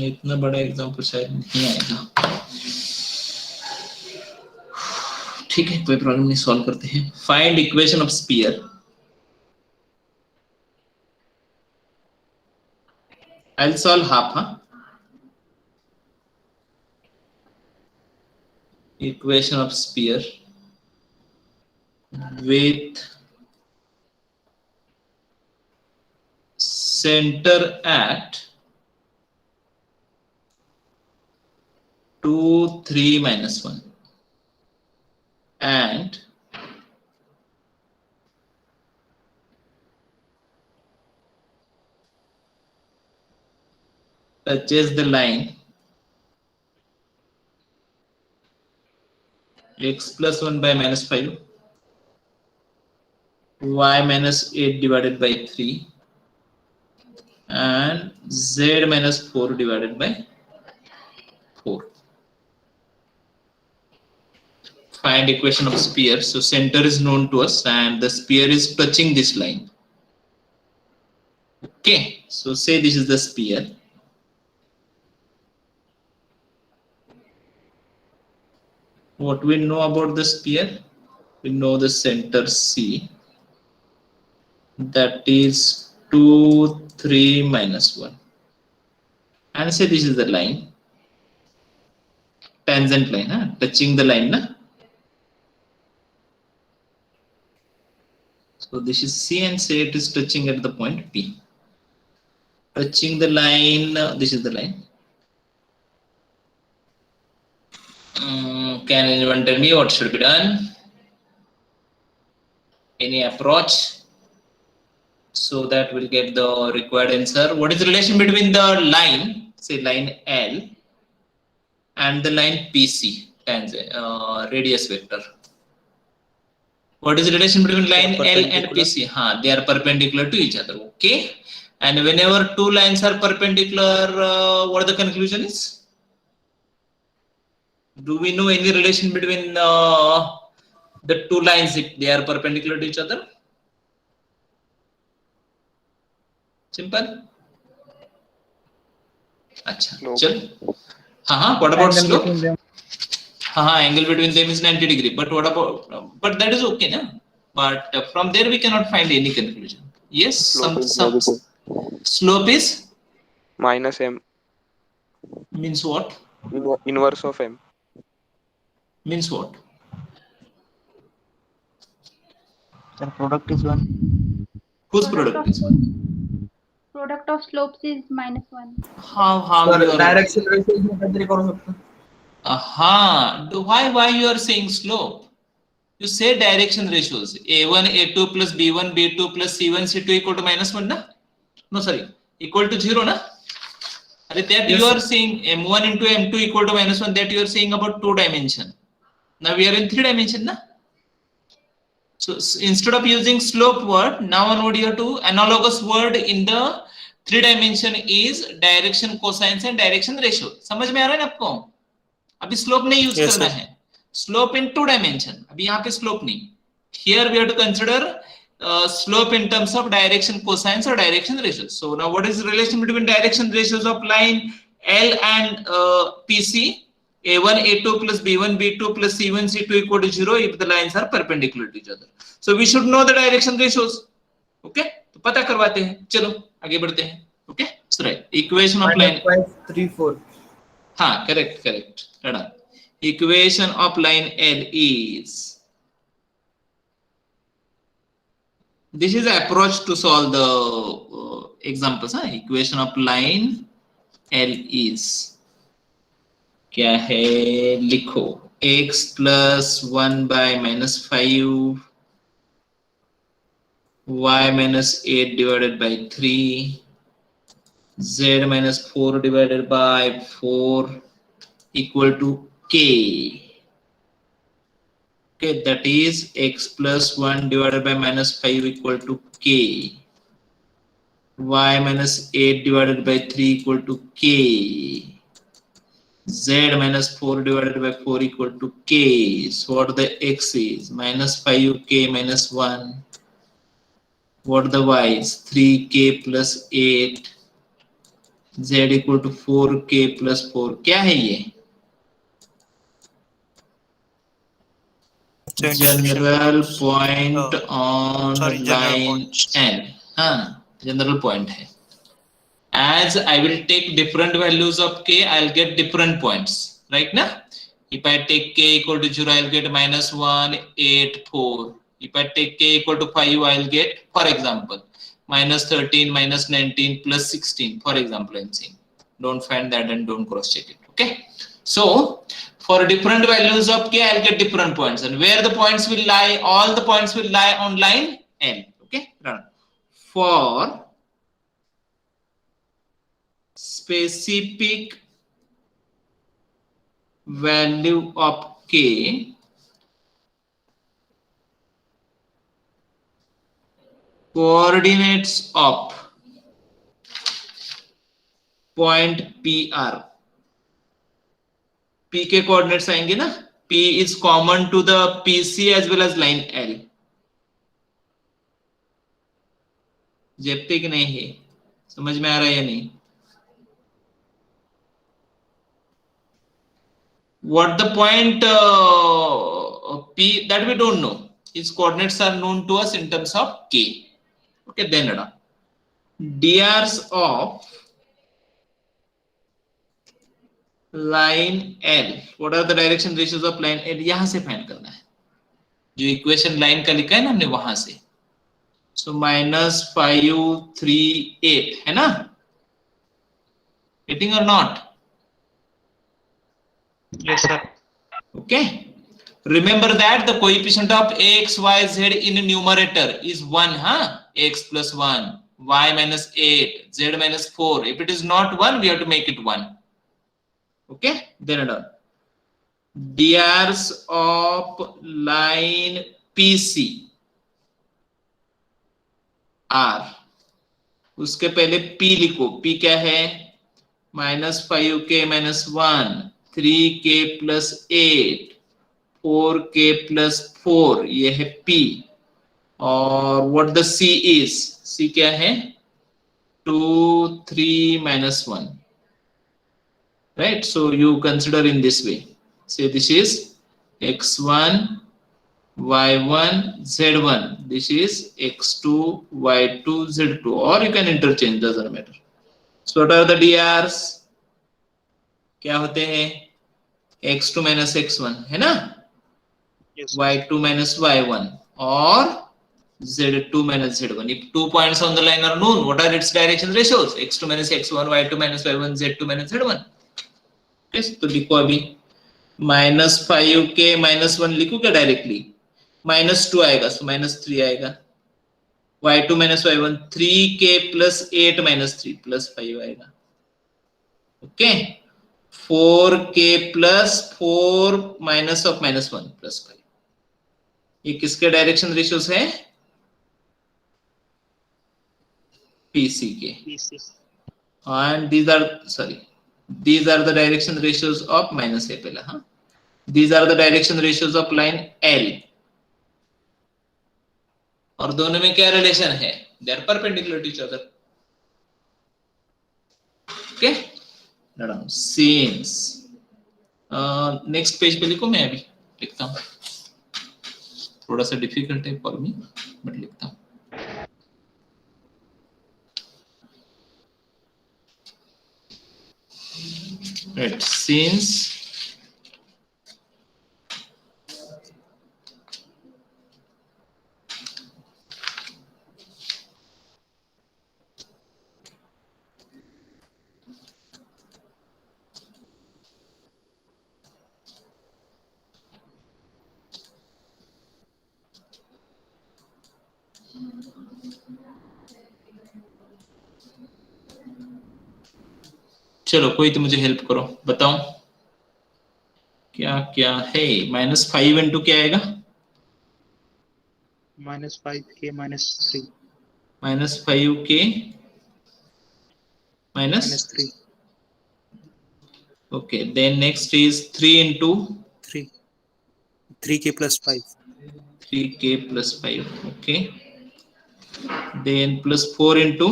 Speaker 1: इतना बड़ा एग्जाम्पल शायद नहीं आएगा. ठीक है, कोई प्रॉब्लम नहीं, सॉल्व करते हैं. Find equation of sphere. I'll solve half. Equation of sphere with center at 2, 3, -1 and touches the line x plus 1 by -5, y -8 divided by 3, and z -4 divided by 4. Find equation of sphere. So center is known to us and the sphere is touching this line. Okay, so say this is the sphere. What we know about the sphere? We know the center C, that is 2, 3, -1. And say this is the line, tangent line, touching the line. So this is C and say it is touching at the point P. Touching the line, this is the line. Can anyone tell me what should be done? Any approach? So that we'll get the required answer. What is the relation between the line, say line L, and the line PC, radius vector? What is the relation between line
Speaker 5: They are
Speaker 1: L and
Speaker 5: perpendicular.
Speaker 1: PC? They are perpendicular to each other. Okay. And whenever two lines are perpendicular, what the conclusion is? Do we know any relation between the two lines if they are perpendicular to each other? Simple. Acha. Chal. What about
Speaker 2: Angle
Speaker 1: slope?
Speaker 2: between them.
Speaker 1: Angle between them is 90 degree. But what about? But that is okay, na? But from there we cannot find any conclusion. Yes.
Speaker 8: Slope is
Speaker 1: Some
Speaker 8: negative.
Speaker 1: slope is
Speaker 8: Minus m.
Speaker 1: means what?
Speaker 8: Inverse of m.
Speaker 1: Means what?
Speaker 7: The product is 1.
Speaker 1: Whose product is one?
Speaker 9: Product of slopes is -1.
Speaker 1: How you are?
Speaker 2: Direction ratio is काहीतरी करू शकतो.
Speaker 1: Why you are saying slope? You say direction ratios. A1, A2 plus B1, B2 plus C1, C2 equal to -1, na? No, sorry. Equal to 0, na? That you are saying M1 into M2 equal to -1. That you are saying about 2 dimension. Now we are in 3 dimension, na? So instead of using slope word, now onward you have to analogous word in the 3 dimension is direction cosines and direction ratio. समझ में आ रहा है ना आपको? अभी slope नहीं use
Speaker 5: Yes,
Speaker 1: करना
Speaker 5: sir.
Speaker 1: है. Slope in 2 dimension. अभी यहाँ पे slope नहीं. Here we have to consider slope in terms of direction cosines or direction ratios. So now what is the relation between direction ratios of line L and PC? A1, A2 plus B1, B2 plus C1, C2 equal to 0 if the lines are perpendicular to each other. So we should know the direction ratios. Okay? तो पता करवाते हैं. चलो आगे बढ़ते हैं. Okay? So right. Equation of line.
Speaker 2: 534.
Speaker 1: Correct. Right on. Equation of line L is. This is the approach to solve the examples. Equation of line L is. क्या है लिखो x plus 1 by -5 y minus 8 divided by 3 z minus 4 divided by 4 equal to k. Okay, that is x plus 1 divided by -5 equal to k, y minus 8 divided by 3 equal to k, z minus 4 divided by 4 equal to k. So what the x is? -5k minus 1. What the y is? 3k plus 8. z equal to 4k plus 4. क्या है ये? General point on line L. General point है. As I will take different values of k, I'll get different points, right now? If I take k equal to 0, I'll get -1, 8, 4. If I take k equal to 5, I'll get, for example, -13, -19, plus 16, for example, I'm saying. Don't find that and don't cross check it, okay? So, for different values of k, I'll get different points. And where the points will lie, all the points will lie on line L, okay? For specific value of k, coordinates of point PR. P के coordinates आएंगे ना? P is common to the PC as well as line L. जेपते कि नहीं है? समझ में आ रहा है या नहीं? What the point P, that we don't know. Its coordinates are known to us in terms of k. Okay, then drs of line L. What are the direction ratios of line L? यहाँ से find करना है. जो equation line का लिखा है ना हमने वहां से. So -5, 3, 8 है ना? Getting or not?
Speaker 2: Yes, sir.
Speaker 1: Okay. Remember that the coefficient of x, y, z in numerator is 1, x plus 1, y minus 8, z minus 4. If it is not 1, we have to make it 1. Okay. Then done. Drs of line PC R, उसके पहले P लिखो. P क्या है? -5k - 1, 3k + 8, 4k + 4, ये है P. और what the C is? C क्या है? 2, 3 - 1. Right? So you consider in this way. Say this is x1, y1, z1. This is x2, y2, z2. Or you can interchange, doesn't matter. So what are the DRs? क्या होते हैं? x2 - x1 है ना?
Speaker 5: Yes.
Speaker 1: y2 - y1 or z2 - z1. If 2 points on the line are known, what are its direction ratios? x2 - x1, y2 - y1, z2 - z1. yes, तो लिखो अभी -5k - 1 लिखो क्या डायरेक्टली? -2 आएगा, so -3 आएगा. y2 - y1 3k + 8 - 3 + 5 आएगा. Okay. 4k + 4 - of -1 + 5. ये किसके डायरेक्शन रेशियोज है? PC के. And these are the direction ratios of -a पहला. हाँ, these are the direction ratios of line L. और दोनों में क्या रिलेशन है? They are perpendicular to each other. Okay. Now since next page पे लिखो, मैं अभी लिखता हूँ. थोड़ा सा डिफिकल्ट है फॉर मी, बट लिखता हूँ. Right, since चलो कोई तो मुझे हेल्प करो, बताओ क्या क्या है? -5 इंटू क्या आएगा?
Speaker 5: -5k - 3
Speaker 1: -5k
Speaker 5: -3
Speaker 1: okay, then next is 3 into
Speaker 5: 3 3k + 5
Speaker 1: 3k + 5. Okay, then +4 into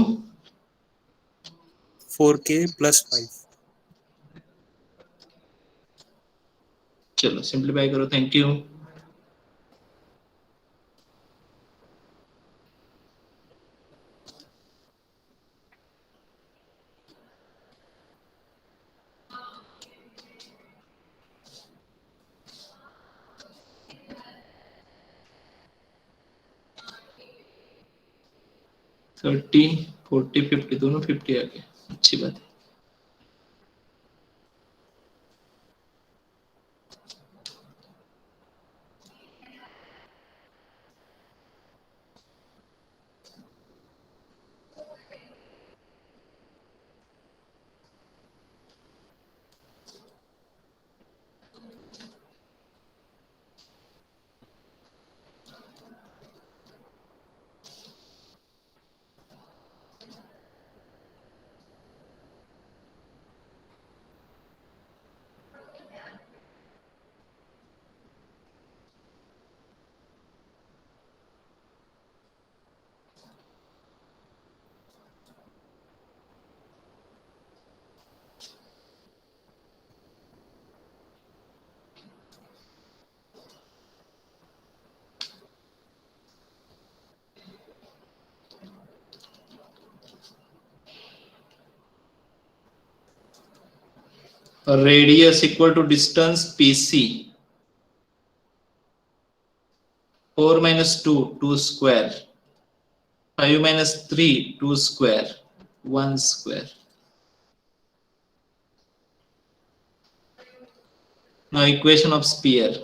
Speaker 5: 4k + 5.
Speaker 1: चलो सिंप्लीफाई करो. Thank you. थर्टी 40 50 दोनों 50 आ गए. अच्छी बात है. Radius equal to distance PC. 4 - 2 2 square. 5 - 3 2 square. 1 square. Now equation of sphere.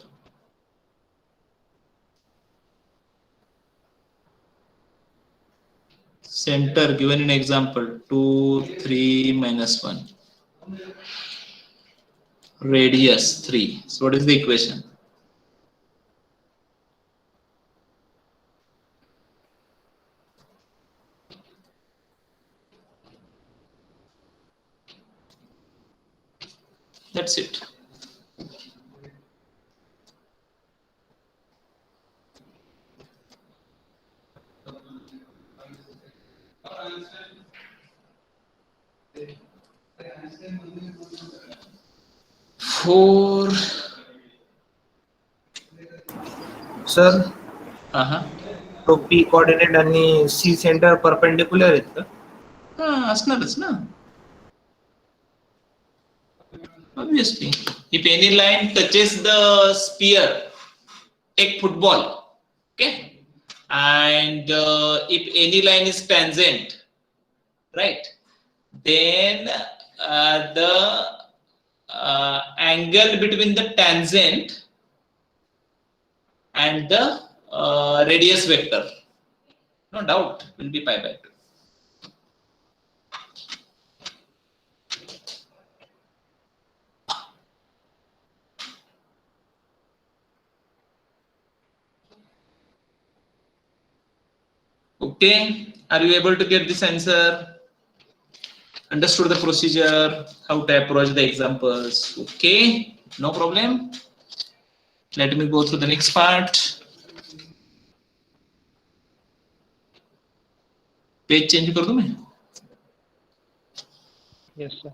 Speaker 1: Center given in example 2 3 - 1. Radius 3. So what is the equation? That's it. Four.
Speaker 5: Sir
Speaker 1: Uh-huh.
Speaker 5: तो P coordinate आणि C centre perpendicular आहेत का?
Speaker 1: असणारच ना. Obviously, if any line touches the sphere, take football, okay, and if any line is tangent, right, then the angle between the tangent and the radius vector, no doubt, will be pi by 2. Okay, are you able to get this answer? Understood the procedure, how to approach the examples? Okay, no problem. Let me go through the next part. Page change कर दूं मैं?
Speaker 2: Yes, sir.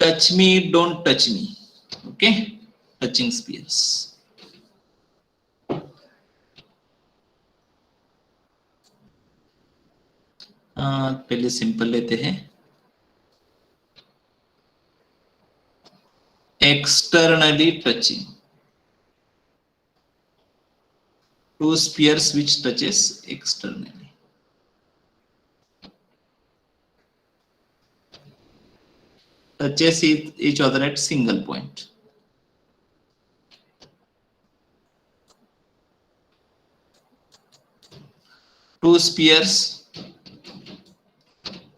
Speaker 1: Touch me, don't touch me. Okay, touching spheres. पहले simple लेते हैं. Externally touching. Two spheres which touches externally. Touches each other at single point. Two spheres,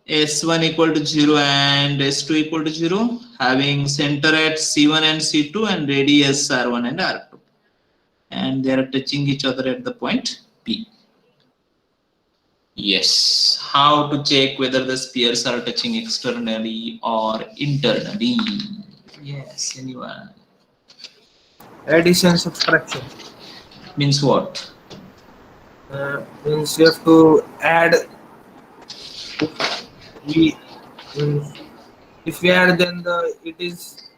Speaker 1: S1 equal to 0 and S2 equal to 0, having center at C1 and C2 and radius R1 and R2. And they are touching each other at the point P. Yes. How to check whether the spheres are touching externally or internally? Yes, anyone?
Speaker 5: Addition subtraction
Speaker 1: Means what?
Speaker 5: means you have to add. If we add, then it is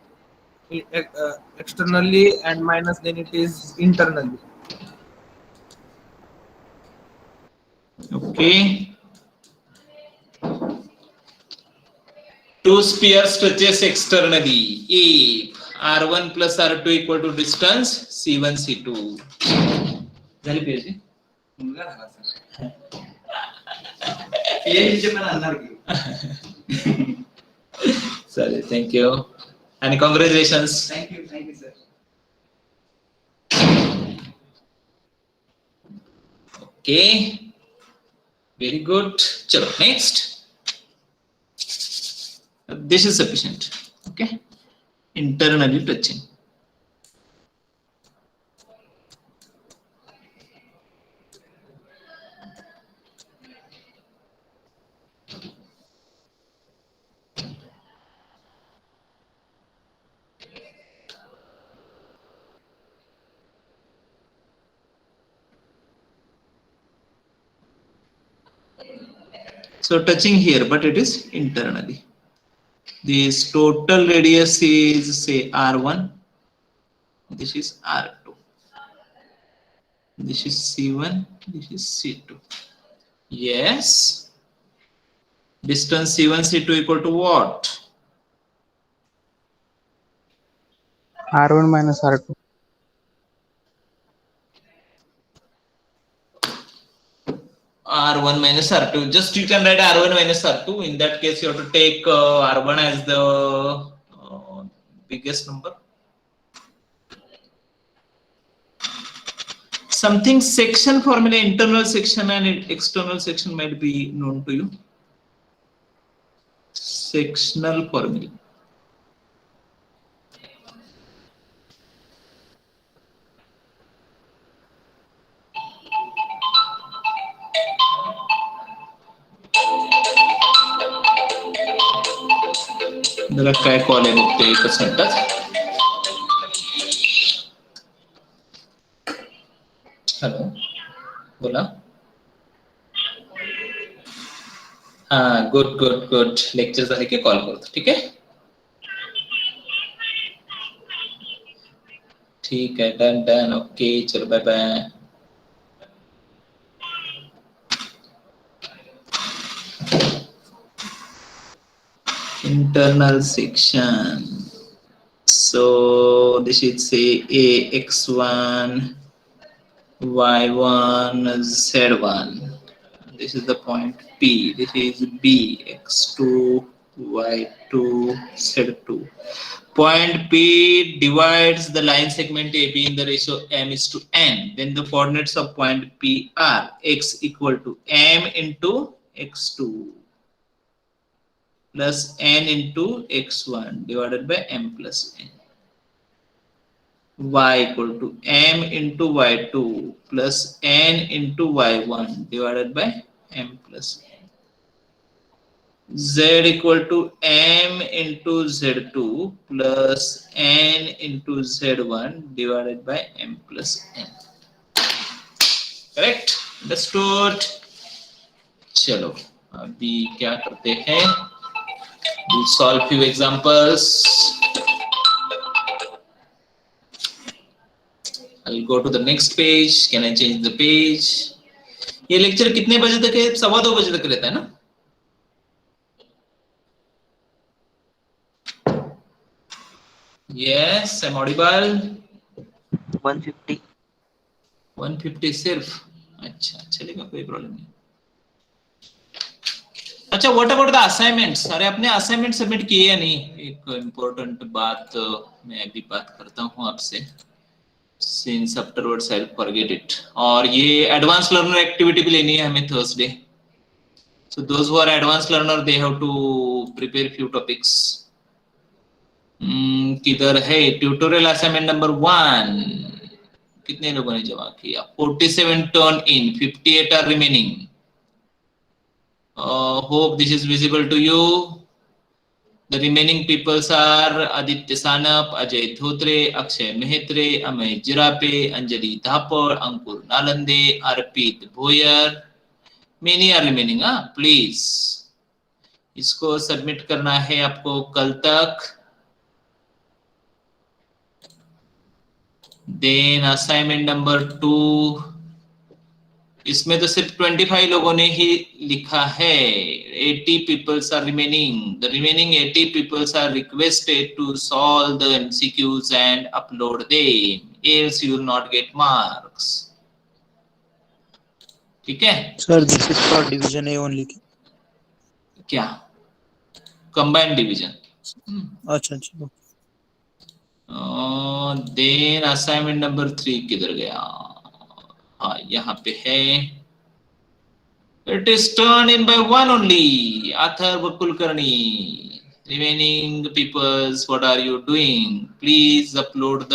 Speaker 5: externally, and minus, then it is internally.
Speaker 1: Okay. Two spheres touches externally if R1 plus R2 equal to distance C1 C2. झाली PhD? Sorry, thank you. And congratulations.
Speaker 2: Thank you, sir.
Speaker 1: Okay. Very good. Chalo, next. This is sufficient. Okay. Internally touching. So touching here, but it is internally. This total radius is say R1. This is R2. This is C1. This is C2. Yes. Distance C1, C2 equal to what?
Speaker 2: R1 minus R2.
Speaker 1: R1 minus R2. Just you can write R1 minus R2. In that case, you have to take R1 as the biggest number. something section formula, internal section and external section might be known to you. Sectional formula. जरा काय call आहे बघते एकच मिनिटात. Hello बोला. हा good good good. Lecture झाले की कॉल करतो. ठीक आहे. ठीक आहे. Done done. ओके चलो bye bye. Internal section. So this is say AX1, Y1, Z1. This is the point P. This is B, X2, Y2, Z2. Point P divides the line segment AB in the ratio M is to N. Then the coordinates of point P are X equal to M into X2 plus N into X1 divided by M plus N. Y equal to M into Y2 plus N into Y1 divided by M plus N. Z equal to M into Z2 plus N into Z1 divided by M plus N. Correct? Understood? चलो अभी क्या करते हैं? We'll solve few examples. I'll go to the next page. Can I change the page? ये lecture कितने बजे तक है? 2:15 बजे तक रहता है ना? Yes, I'm audible.
Speaker 4: 150.
Speaker 1: 150 सिर्फ. अच्छा चलेगा, कोई प्रॉब्लम नहीं. अच्छा व्हाट अबाउट द असाइनमेंट्स? अरे अपने असाइनमेंट सबमिट किए या नहीं? एक इम्पोर्टेंट बात मैं अभी बात करता हूँ आपसे. Since afterwards I'll forget it. और ये एडवांस लर्नर एक्टिविटी भी लेनी है हमें Thursday. So those who are advanced learner they have to prepare few topics. किधर है ट्यूटोरियल असाइनमेंट नंबर 1? कितने लोगों ने जमा किया? 47 turn in, 58 are remaining. Hope this is visible to you. The remaining peoples are Aditya Sanap, Ajay Dhotre, Akshay Mehtre, Amay Jirape, Anjali Thapar, Ankur Nalande, Arpit Bhoyar. Many are remaining. Please इसको submit करना है आपको कल तक. Then assignment number 2, इसमें तो सिर्फ 25 लोगों ने ही लिखा है. 80 peoples are remaining. The remaining 80 peoples are requested to solve the MCQs and upload them. Else you will not get marks. ठीक है?
Speaker 5: Sir, this is for division A only.
Speaker 1: क्या? Combined division.
Speaker 5: अच्छा अच्छा.
Speaker 1: Then assignment number 3 किधर गया? हाँ यहाँ पे है. It is turned in by one only. Atharva Kulkarni. Remaining peoples, what are you doing? Please upload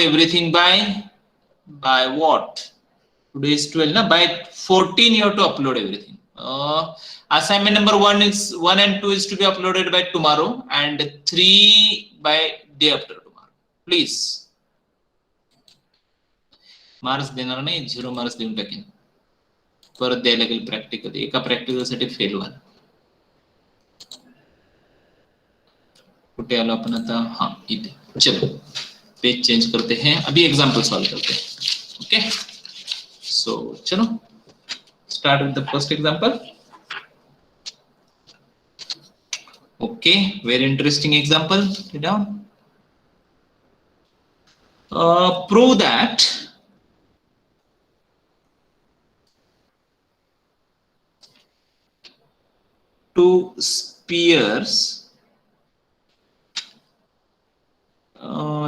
Speaker 1: everything by what? Today is 12, na? By 14 you have to upload everything. Assignment number 1 and 2 is to be uploaded by tomorrow, and 3 by day after tomorrow. Please. Marks देणार नाही, 0 marks देऊन टाकेन. परत द्यायला लागेल practical. एका practical साठी fail व्हाल. कुठे आलो आपण आता? हाँ इथे. चलो पेज चेंज करते हैं. अभी एग्जांपल सॉल्व करते हैं. ओके सो चलो start with the first example. Okay very interesting example. Down. Prove that two spheres,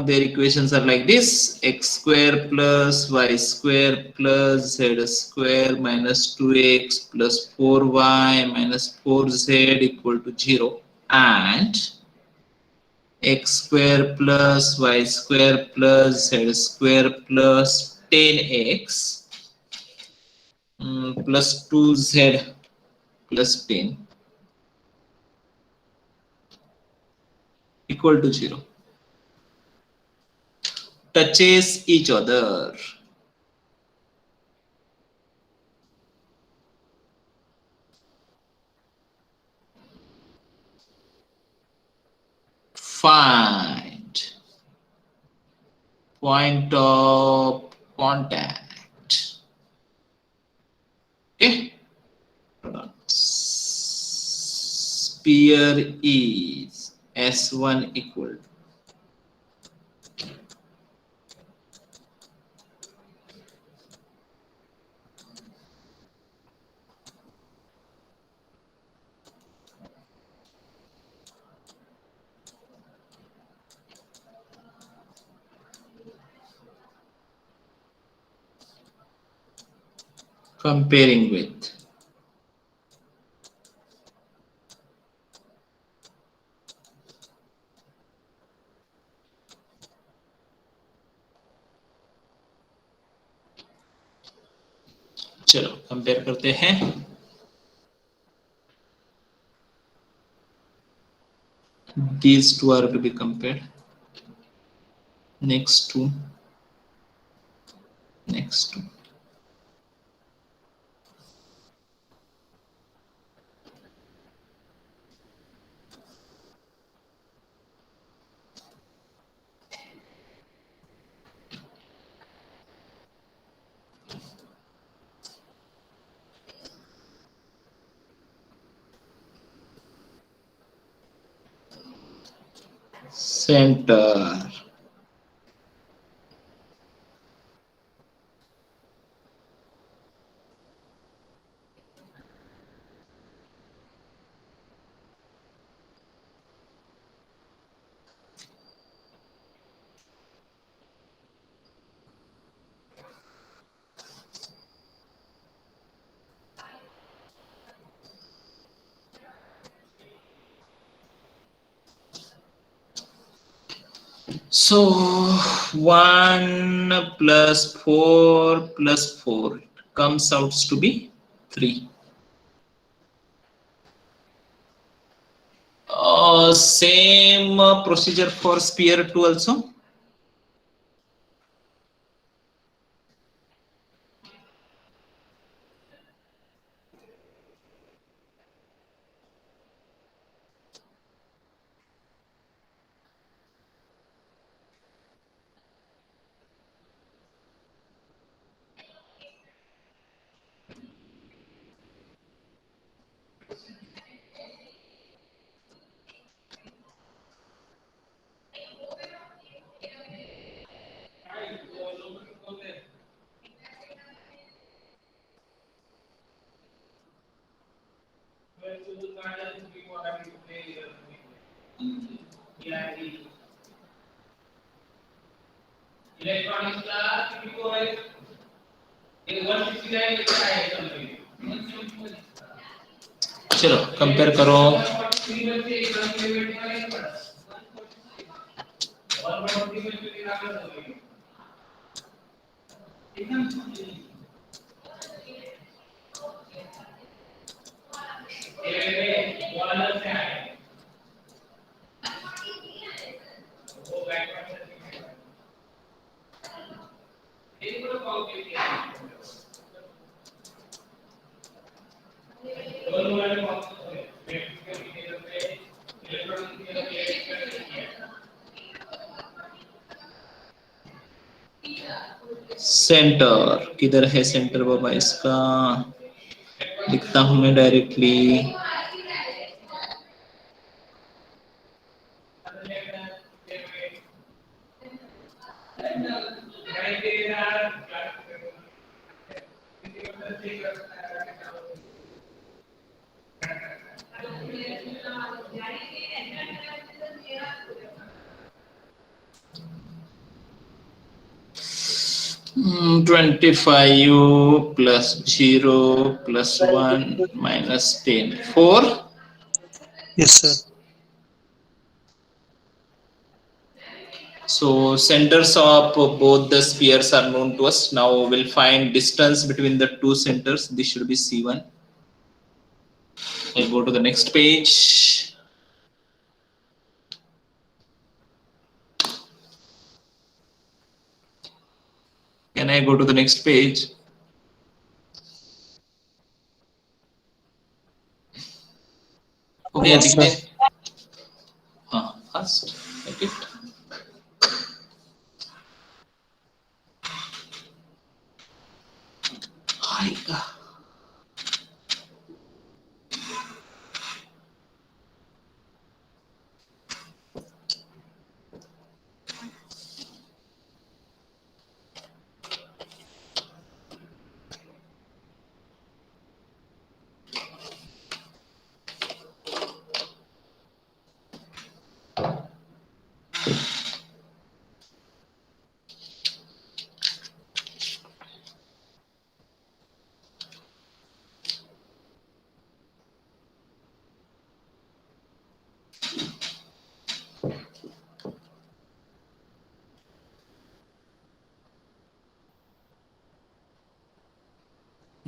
Speaker 1: their equations are like this: x square plus y square plus z square minus 2x plus 4y minus 4z equal to 0, and x square plus y square plus z square plus 10x plus 2z plus 10 equal to 0 touches each other. Find point of contact. Okay. Sphere is S1 equal to comparing with चलो compare करते हैं. These two are to be compared. Next two. Center. So 1 plus 4 plus 4 comes out to be 3. Same procedure for sphere 2 also. चलो compare करो. Centre किधर है centre बाबा इसका? लिखता हूं मैं directly. 25 plus 0 plus 1 minus 10. 4.
Speaker 5: Yes, sir.
Speaker 1: So centers of both the spheres are known to us. Now we'll find distance between the two centers. This should be C1. I'll go to the next page. Can I go to the next page? Okay,
Speaker 5: Yes,
Speaker 1: Aditya.
Speaker 5: sir.
Speaker 1: First, like it. Hi.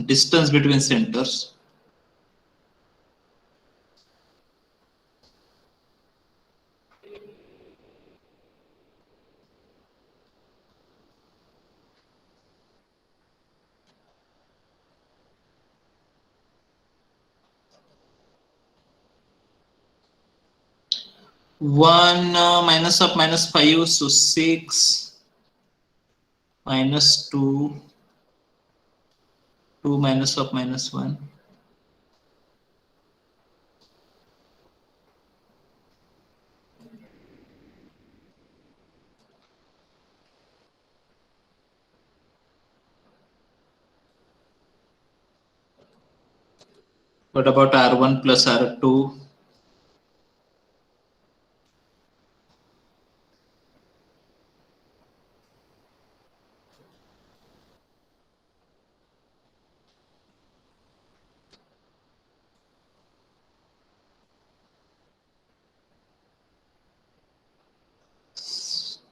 Speaker 1: Distance between centers. One minus of minus 5, so 6 minus 2, 2 minus of minus 1. What about R1 plus R2?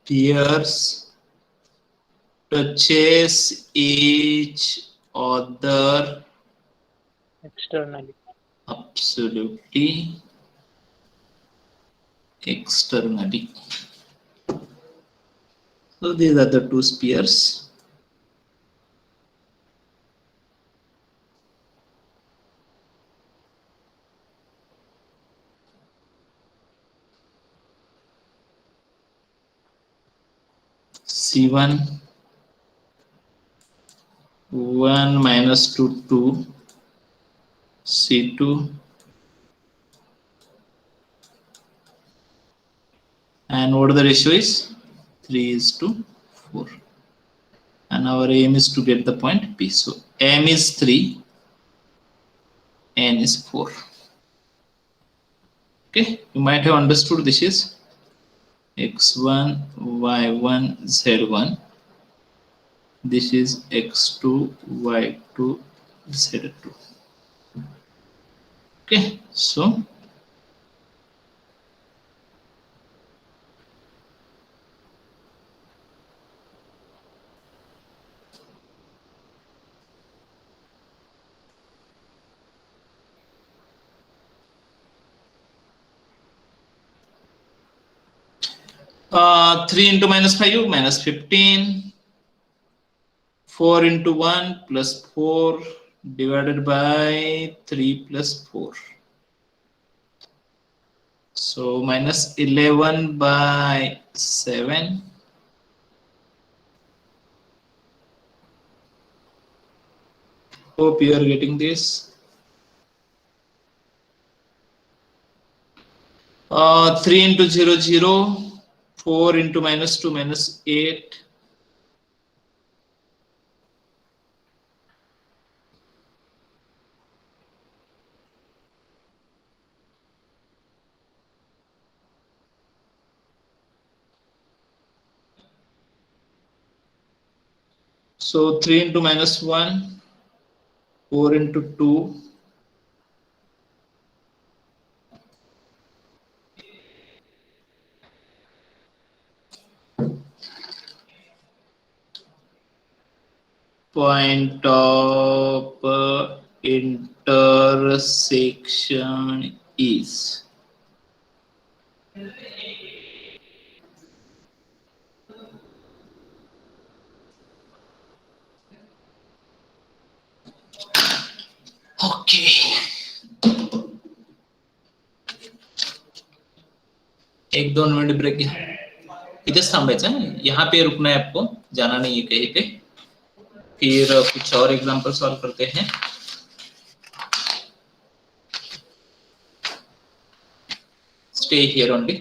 Speaker 1: Spheres touches each other
Speaker 2: Externally.
Speaker 1: absolutely externally. So these are the two spheres. C1, 1 minus 2, 2. C2, and what the ratio is? 3:4. And our aim is to get the point P. So M is 3, N is 4. Okay, you might have understood this is x1, y1, z1. This is x2, y2, z2. Okay, so uh, 3 into minus 5, minus 15. 4 into 1 plus 4 divided by 3 plus 4. So minus 11 by 7. Hope you are getting this. 3 into 0, 0. 4 into minus 2, minus 8. So 3 into -1, 4 into 2. Point of intersection is okay. एक 2 minute break घ्या. इथेच थांबायचं आहे. यहाँ पे रुकना है आपको, जाना नहीं है कहीं पे. फिर कुछ और एग्जांपल सॉल्व करते हैं. Stay here only.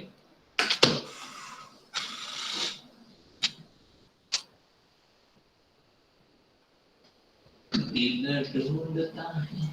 Speaker 1: दिल ढूंढता है.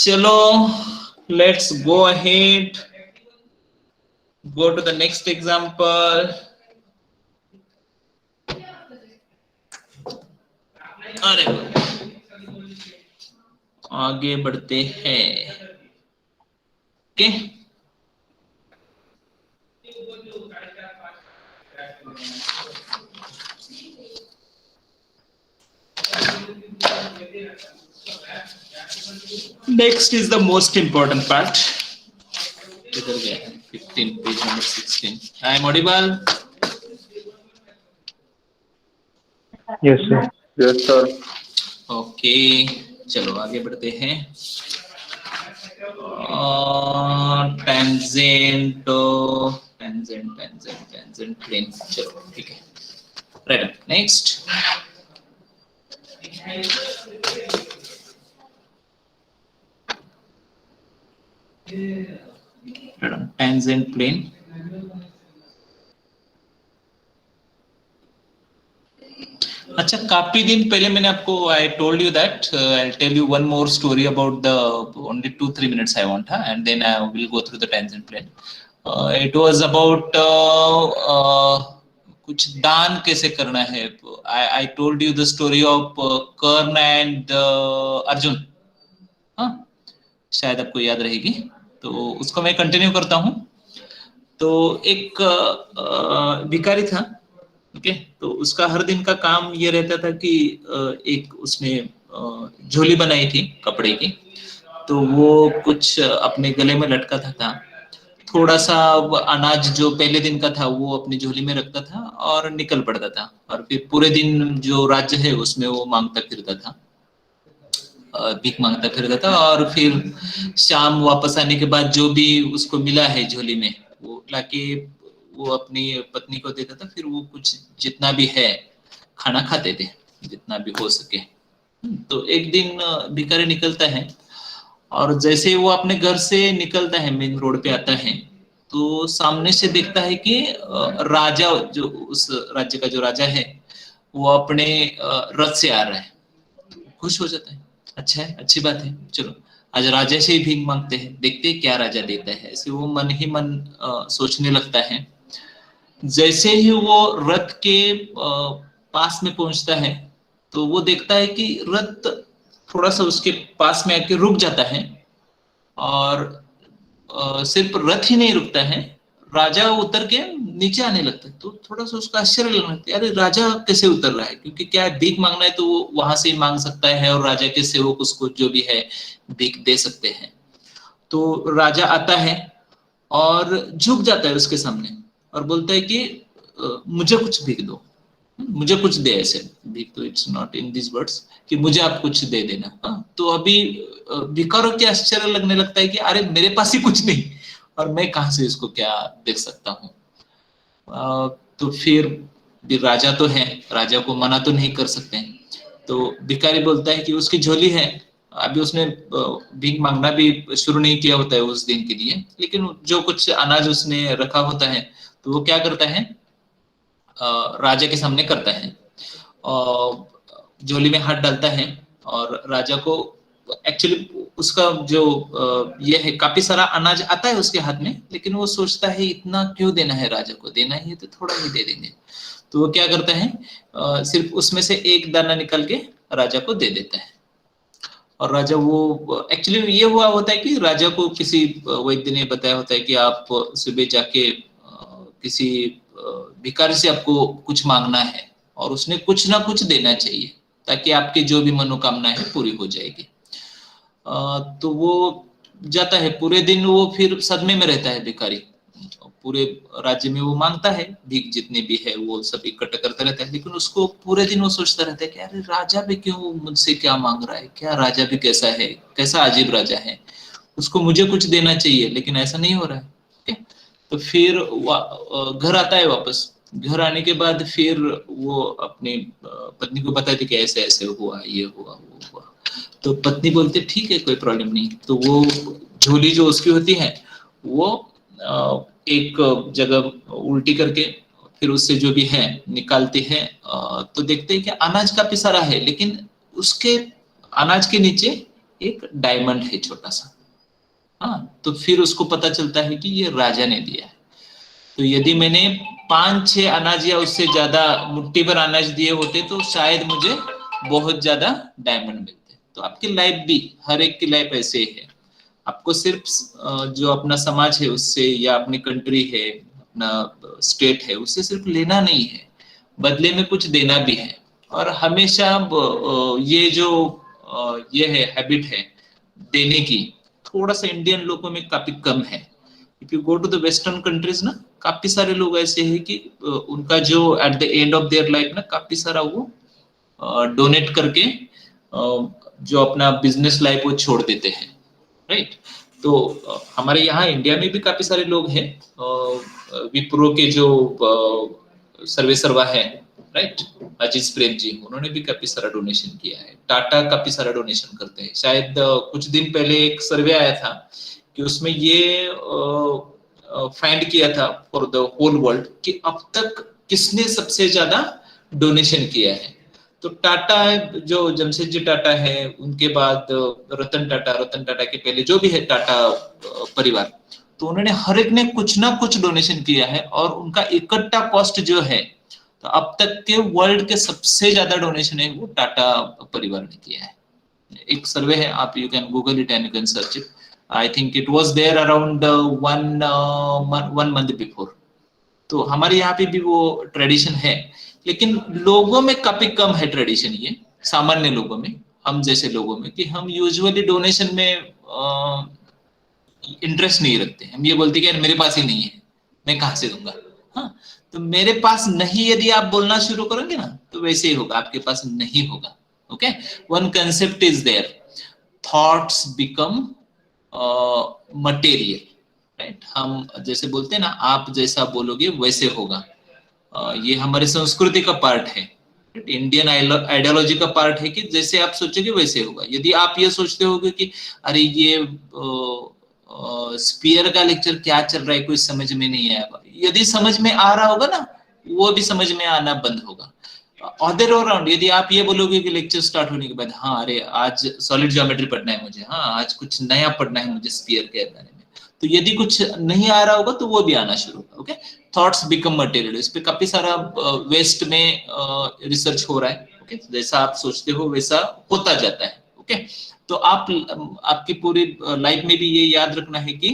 Speaker 1: Chalo, let's go ahead. Go to the next example. अरे आगे बढ़ते हैं. Okay, next is the most important part. 15, page number 16. I am audible?
Speaker 6: Yes, sir.
Speaker 8: Yes, sir.
Speaker 1: Okay, चलो आगे बढ़ते हैं. Tangent plane. चलो ठीक है. Right. Next. Tangent plane. अच्छा, काफी दिन पहले मैंने आपको I told you that I'll tell you one more story about the only 2-3 minutes I want, and then I will go through the tangent plane. It was about कुछ दान कैसे करना है. I told you the story of Karna and Arjun. हाँ, शायद आपको याद रहेगी. तो उसको मैं कंटिन्यू करता हूँ. तो एक भिखारी था. ओके, तो उसका हर दिन का काम ये रहता था कि एक उसने झोली बनाई थी कपड़े की. तो वो कुछ अपने गले में लटकाता था. थोड़ा सा अनाज जो पहले दिन का था वो अपनी झोली में रखता था और निकल पड़ता था. और फिर पूरे दिन जो राज्य है उसमें वो मांगता फिरता था, भीख मांगता फिरता था. और फिर शाम वापस आने के बाद जो भी उसको मिला है झोली में वो लाके वो अपनी पत्नी को देता था. फिर वो कुछ जितना भी है खाना खाते थे, जितना भी हो सके. तो एक दिन भिखारी निकलता है और जैसे ही वो अपने घर से निकलता है, मेन रोड पे आता है, तो सामने से देखता है कि राजा, जो उस राज्य का जो राजा है, वो अपने रथ से आ रहा है. खुश हो जाता है. अच्छा है, अच्छी बात है, चलो आज राजा से ही भीख मांगते हैं, देखते हैं क्या राजा देता है. ऐसे वो मन ही मन सोचने लगता है. जैसे ही वो रथ के पास में पहुंचता है तो वो देखता है कि रथ थोड़ा सा उसके पास में आके रुक जाता है. और सिर्फ रथ ही नहीं रुकता है, राजा उतर के नीचे आने लगता है. तो थोड़ा सा उसका आश्चर्य लगने लगता है, अरे राजा कैसे उतर रहा है, क्योंकि क्या है, भीख मांगना है तो वो वहां से ही मांग सकता है और राजा के सेवक उसको जो भी है भीख दे सकते हैं. तो राजा आता है और झुक जाता है उसके सामने और बोलता है कि मुझे कुछ भीख दो, मुझे कुछ दे. ऐसे भीख तो it's not in this words कि मुझे आप कुछ दे देना. तो अभी भिखारों के आश्चर्य लगने लगता है कि अरे मेरे पास ही कुछ नहीं और मैं कहां से इसको क्या दे सकता हूँ. तो फिर राजा तो है, राजा को मना तो नहीं कर सकते. तो भिखारी बोलता है कि उसकी झोली है, अभी उसने भीख मांगना भी शुरू नहीं किया होता है उस दिन के लिए, लेकिन जो कुछ अनाज उसने रखा होता है तो वो क्या करता है, राजा के सामने करता है. झोली में हाथ डालता है और राजा को एक्चुअली उसका जो ये है, काफी सारा अनाज आता है उसके हाथ में, लेकिन वो सोचता है इतना क्यों देना है, राजा को देना ही है तो थोड़ा ही दे देंगे. तो वो क्या करता है, सिर्फ उसमें से एक दाना निकाल के राजा को दे देता है. और राजा वो एक्चुअली ये हुआ होता है कि राजा को किसी वैद्य ने बताया होता है कि आप सुबह जाके किसी भिखारी से आपको कुछ मांगना है और उसने कुछ ना कुछ देना चाहिए ताकि आपकी जो भी मनोकामना है पूरी हो जाएगी. तो वो जाता है. पूरे दिन वो फिर सदमे में रहता है भिखारी. पूरे राज्य में वो मांगता है भीख, जितने भी है वो सब इकट्ठा करता रहता है, लेकिन उसको पूरे दिन वो सोचता रहता है कि अरे राजा भी क्यों मुझसे क्या मांग रहा है, क्या राजा भी कैसा है, कैसा अजीब राजा है, उसको मुझे कुछ देना चाहिए लेकिन ऐसा नहीं हो रहा है. तो फिर घर आता है वापस. घर आने के बाद फिर वो अपनी पत्नी को बताती कि ऐसे ऐसे हुआ, ये हुआ, वो हुआ. तो पत्नी बोलते ठीक है, कोई प्रॉब्लम नहीं. तो वो झोली जो उसकी होती है वो एक जगह उल्टी करके फिर उससे जो भी है निकालती है. तो देखते हैं कि अनाज काफी सारा है, लेकिन उसके अनाज के नीचे एक डायमंड है छोटा सा. तो फिर उसको पता चलता है कि ये राजा ने दिया है. तो यदि मैंने 5-6 अनाज या उससे ज्यादा मुट्ठी भर अनाज दिए होते तो शायद मुझे बहुत ज्यादा डायमंड मिलते. तो आपकी लाइफ भी, हर एक की लाइफ ऐसे है. आपको सिर्फ जो अपना समाज है उससे, या अपनी कंट्री है, अपना स्टेट है, उससे सिर्फ लेना नहीं है, बदले में कुछ देना भी है. और हमेशा ये जो ये है हैबिट है देने की, थोड़ा सा इंडियन लोगों में काफी कम है. If you go to the western countries ना, काफी सारे लोग ऐसे हैं कि उनका जो at the end of their life ना काफी सारा वो डोनेट करके जो अपना बिजनेस लाइफ वो छोड़ देते हैं. राइट. तो हमारे यहाँ इंडिया में भी काफी सारे लोग हैं. विप्रो के जो सर्वे सर्वा है, राइट, अजीज प्रेम जी, उन्होंने भी काफी सारा डोनेशन किया है. टाटा काफी सारा डोनेशन करते हैं. शायद कुछ दिन पहले एक सर्वे आया था कि उसमें ये फाइंड किया था फॉर द होल वर्ल्ड कि अब तक किसने सबसे ज्यादा डोनेशन किया है. तो टाटा, जो जमशेदजी टाटा है, उनके बाद रतन टाटा के पहले जो भी है टाटा परिवार, तो उन्होंने हर एक ने कुछ ना कुछ डोनेशन किया है. और उनका इकट्ठा कॉस्ट जो है तो अब तक के वर्ल्ड के सबसे ज्यादा डोनेशन है वो टाटा परिवार ने किया है। एक सर्वे है, आप you can Google it and you can search it. I think it was there around one month before. तो हमारे यहाँ पे भी वो ट्रेडिशन है, लेकिन लोगों में काफी कम है ट्रेडिशन ये, सामान्य लोगों में, हम जैसे लोगों में, कि हम यूजुअली डोनेशन में इंटरेस्ट नहीं रखते। हम ये बोलते कि यार मेरे पास ही नहीं है, मैं कहाँ से दूंगा। हाँ, तो मेरे पास नहीं यदि आप बोलना शुरू करोगे ना तो वैसे ही होगा, आपके पास नहीं होगा। Okay, one concept is there, thoughts become material, right. हम जैसे बोलते हैं ना, आप जैसा बोलोगे वैसे होगा। ये हमारे संस्कृति का पार्ट है, इंडियन आइडियोलॉजी का पार्ट है कि जैसे आप सोचोगे वैसे होगा। यदि आप ये सोचते होगे कि अरे ये स्पीयर का लेक्चर क्या चल रहा है, कुछ समझ में नहीं आया, यदि समझ में आ रहा होगा ना, वो भी समझ में आना बंद होगा। अदर अराउंड यदि आप ये बोलोगे कि लेक्चर स्टार्ट होने के बाद, हाँ अरे आज सॉलिड ज्योमेट्री पढ़ना है मुझे, हाँ आज कुछ नया पढ़ना है मुझे स्पीयर के बारे में, तो यदि कुछ नहीं आ रहा होगा तो वो भी आना शुरू होगा। ओके, थॉट्स बिकम मटेरियल, इस पे काफी सारा वेस्ट में रिसर्च हो रहा है। ओके, जैसा आप सोचते हो वैसा होता जाता है। ओके, तो आप आपकी पूरी लाइफ में भी ये याद रखना है कि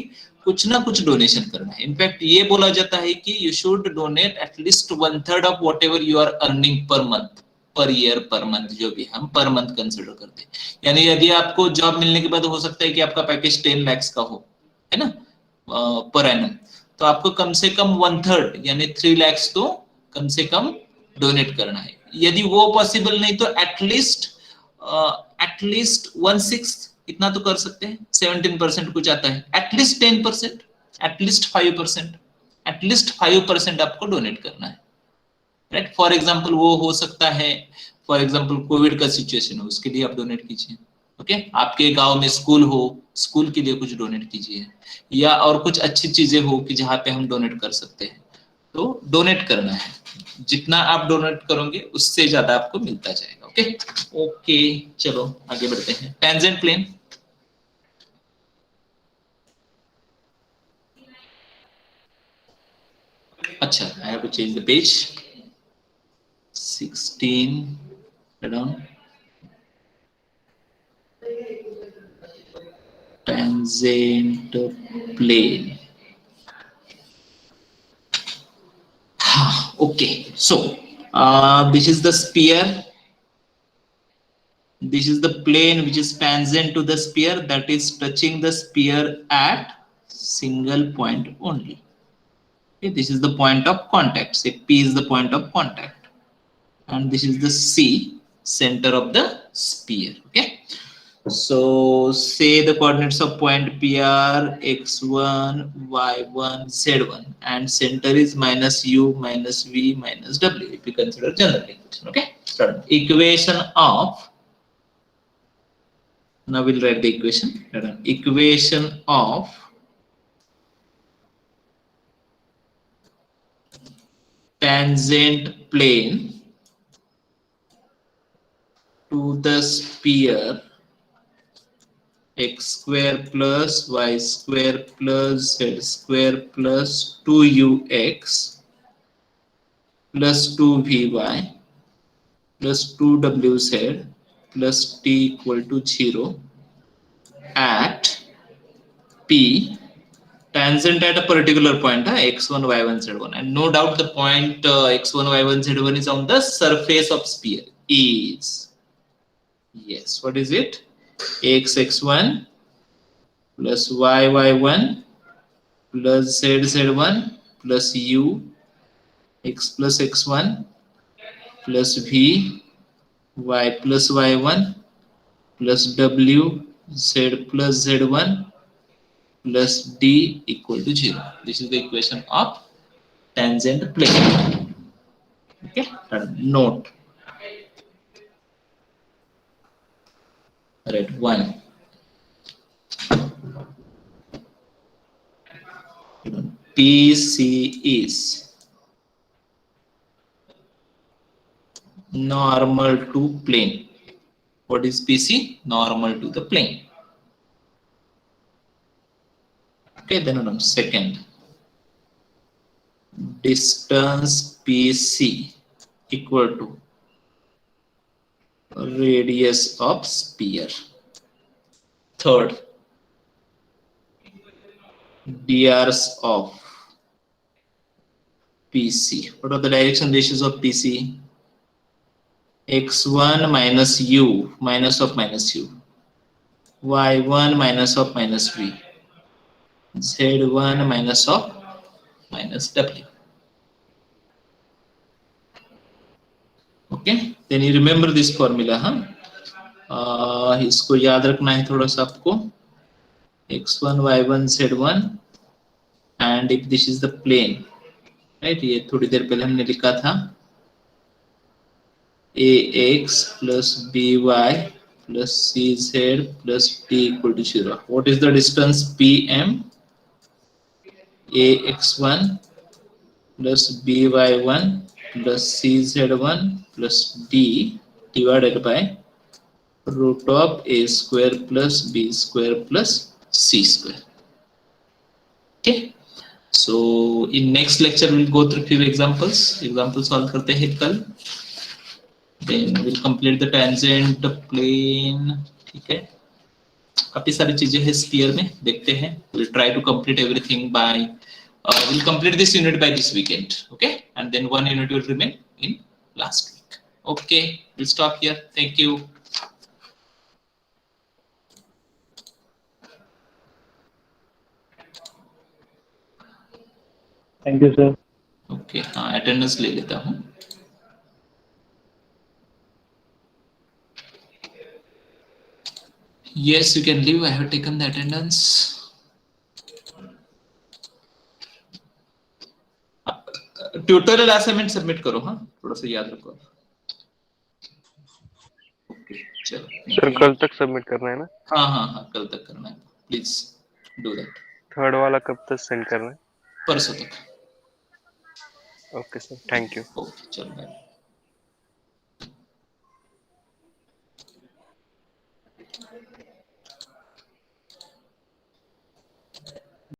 Speaker 1: कुछ ना कुछ डोनेशन करना है। इनफैक्ट ये बोला जाता है कि you should donate at least 1/3 of whatever you are earning per month, per year, per month, जो भी हम पर मंथ कंसिडर करते हैं। यानी यदि आपको जॉब मिलने के बाद हो सकता है कि आपका पैकेज 10 lakhs का हो, है ना, पर एनम, तो आपको कम से कम 1/3 यानी 3 lakhs तो कम से कम डोनेट करना है। यदि वो पॉसिबल नहीं तो एटलीस्ट 1/6 इतना तो कर सकते हैं। 17% कुछ आता है, एटलीस्ट 10%, एटलीस्ट 5%, एटलीस्ट 5% आपको डोनेट करना है, राइट। फॉर एग्जाम्पल वो हो सकता है, फॉर एग्जाम्पल कोविड का सिचुएशन हो, उसके लिए आप डोनेट कीजिए। ओके, आपके गांव में स्कूल हो, स्कूल के लिए कुछ डोनेट कीजिए, या और कुछ अच्छी चीजें हो कि जहाँ पे हम डोनेट कर सकते हैं, तो डोनेट करना है। जितना आप डोनेट करोगे उससे ज्यादा आपको मिलता जाएगा। ओके ओके, चलो आगे बढ़ते हैं। टेंजेंट प्लेन, अच्छा, I have to change the page. 16 down, tangent plane. Okay, so this is the sphere, this is the plane which is tangent to the sphere, that is touching the sphere at single point only. Okay, this is the point of contact, say P is the point of contact, and this is the C, center of the sphere. Okay, so say the coordinates of point P are x1, y1, z1, and center is minus u, minus v, minus w, if you consider general equation. Okay, start. Equation of, now we'll write the equation. Equation of tangent plane to the sphere x square plus y square plus z square plus 2ux plus 2vy plus 2wz plus t equal to 0 at P, tangent at a particular point, x1, y1, z1, and no doubt the point x1, y1, z1 is on the surface of sphere, is, yes, what is it? x1 plus y1 plus z1 plus u x plus x1 plus v y plus y1 plus w z plus z1 plus d equal to 0. This is the equation of tangent plane. Okay, note. Right, 1. PC is normal to plane. What is PC? Normal to the plane. Okay, then on second, distance PC equal to radius of sphere. Third, drs of PC. What are the direction ratios of PC? x1 minus u minus of minus u, y1 minus of minus v, z1 minus of minus w. Okay, then you remember this formula, huh? इसको याद रखना है थोड़ा सा आपको. x1 y1 z1, and if this is the plane, right? ये थोड़ी देर पहले हमने लिखा था ax plus by plus cz plus d equal to 0. What is the distance pm? ax1 plus by1 plus cz1 plus d divided by root of a square plus b square plus c square. Okay, so in next lecture we'll go through few examples solve करते हैं कल. Then we'll complete the tangent, the plane. ठीक है, काफी सारी चीजें हैं sphere में, देखते हैं. We'll try to complete everything by we'll complete this unit by this weekend. Okay, and then one unit will remain in last week. Okay, we'll stop here. Thank you.
Speaker 6: Thank you, sir.
Speaker 1: Okay, attendance ले लेता हूँ. Yes, you can leave. I have taken the attendance. Tutorial assignment submit करो, हाँ, थोड़ा सा याद रखो. Okay, चलो.
Speaker 8: सर कल तक सबमिट करना है ना?
Speaker 1: हाँ, कल तक करना है. Please do that.
Speaker 8: थर्ड वाला कब तक सेंड करना है?
Speaker 1: परसों तक.
Speaker 8: Okay sir, thank you.
Speaker 1: Okay, चलो.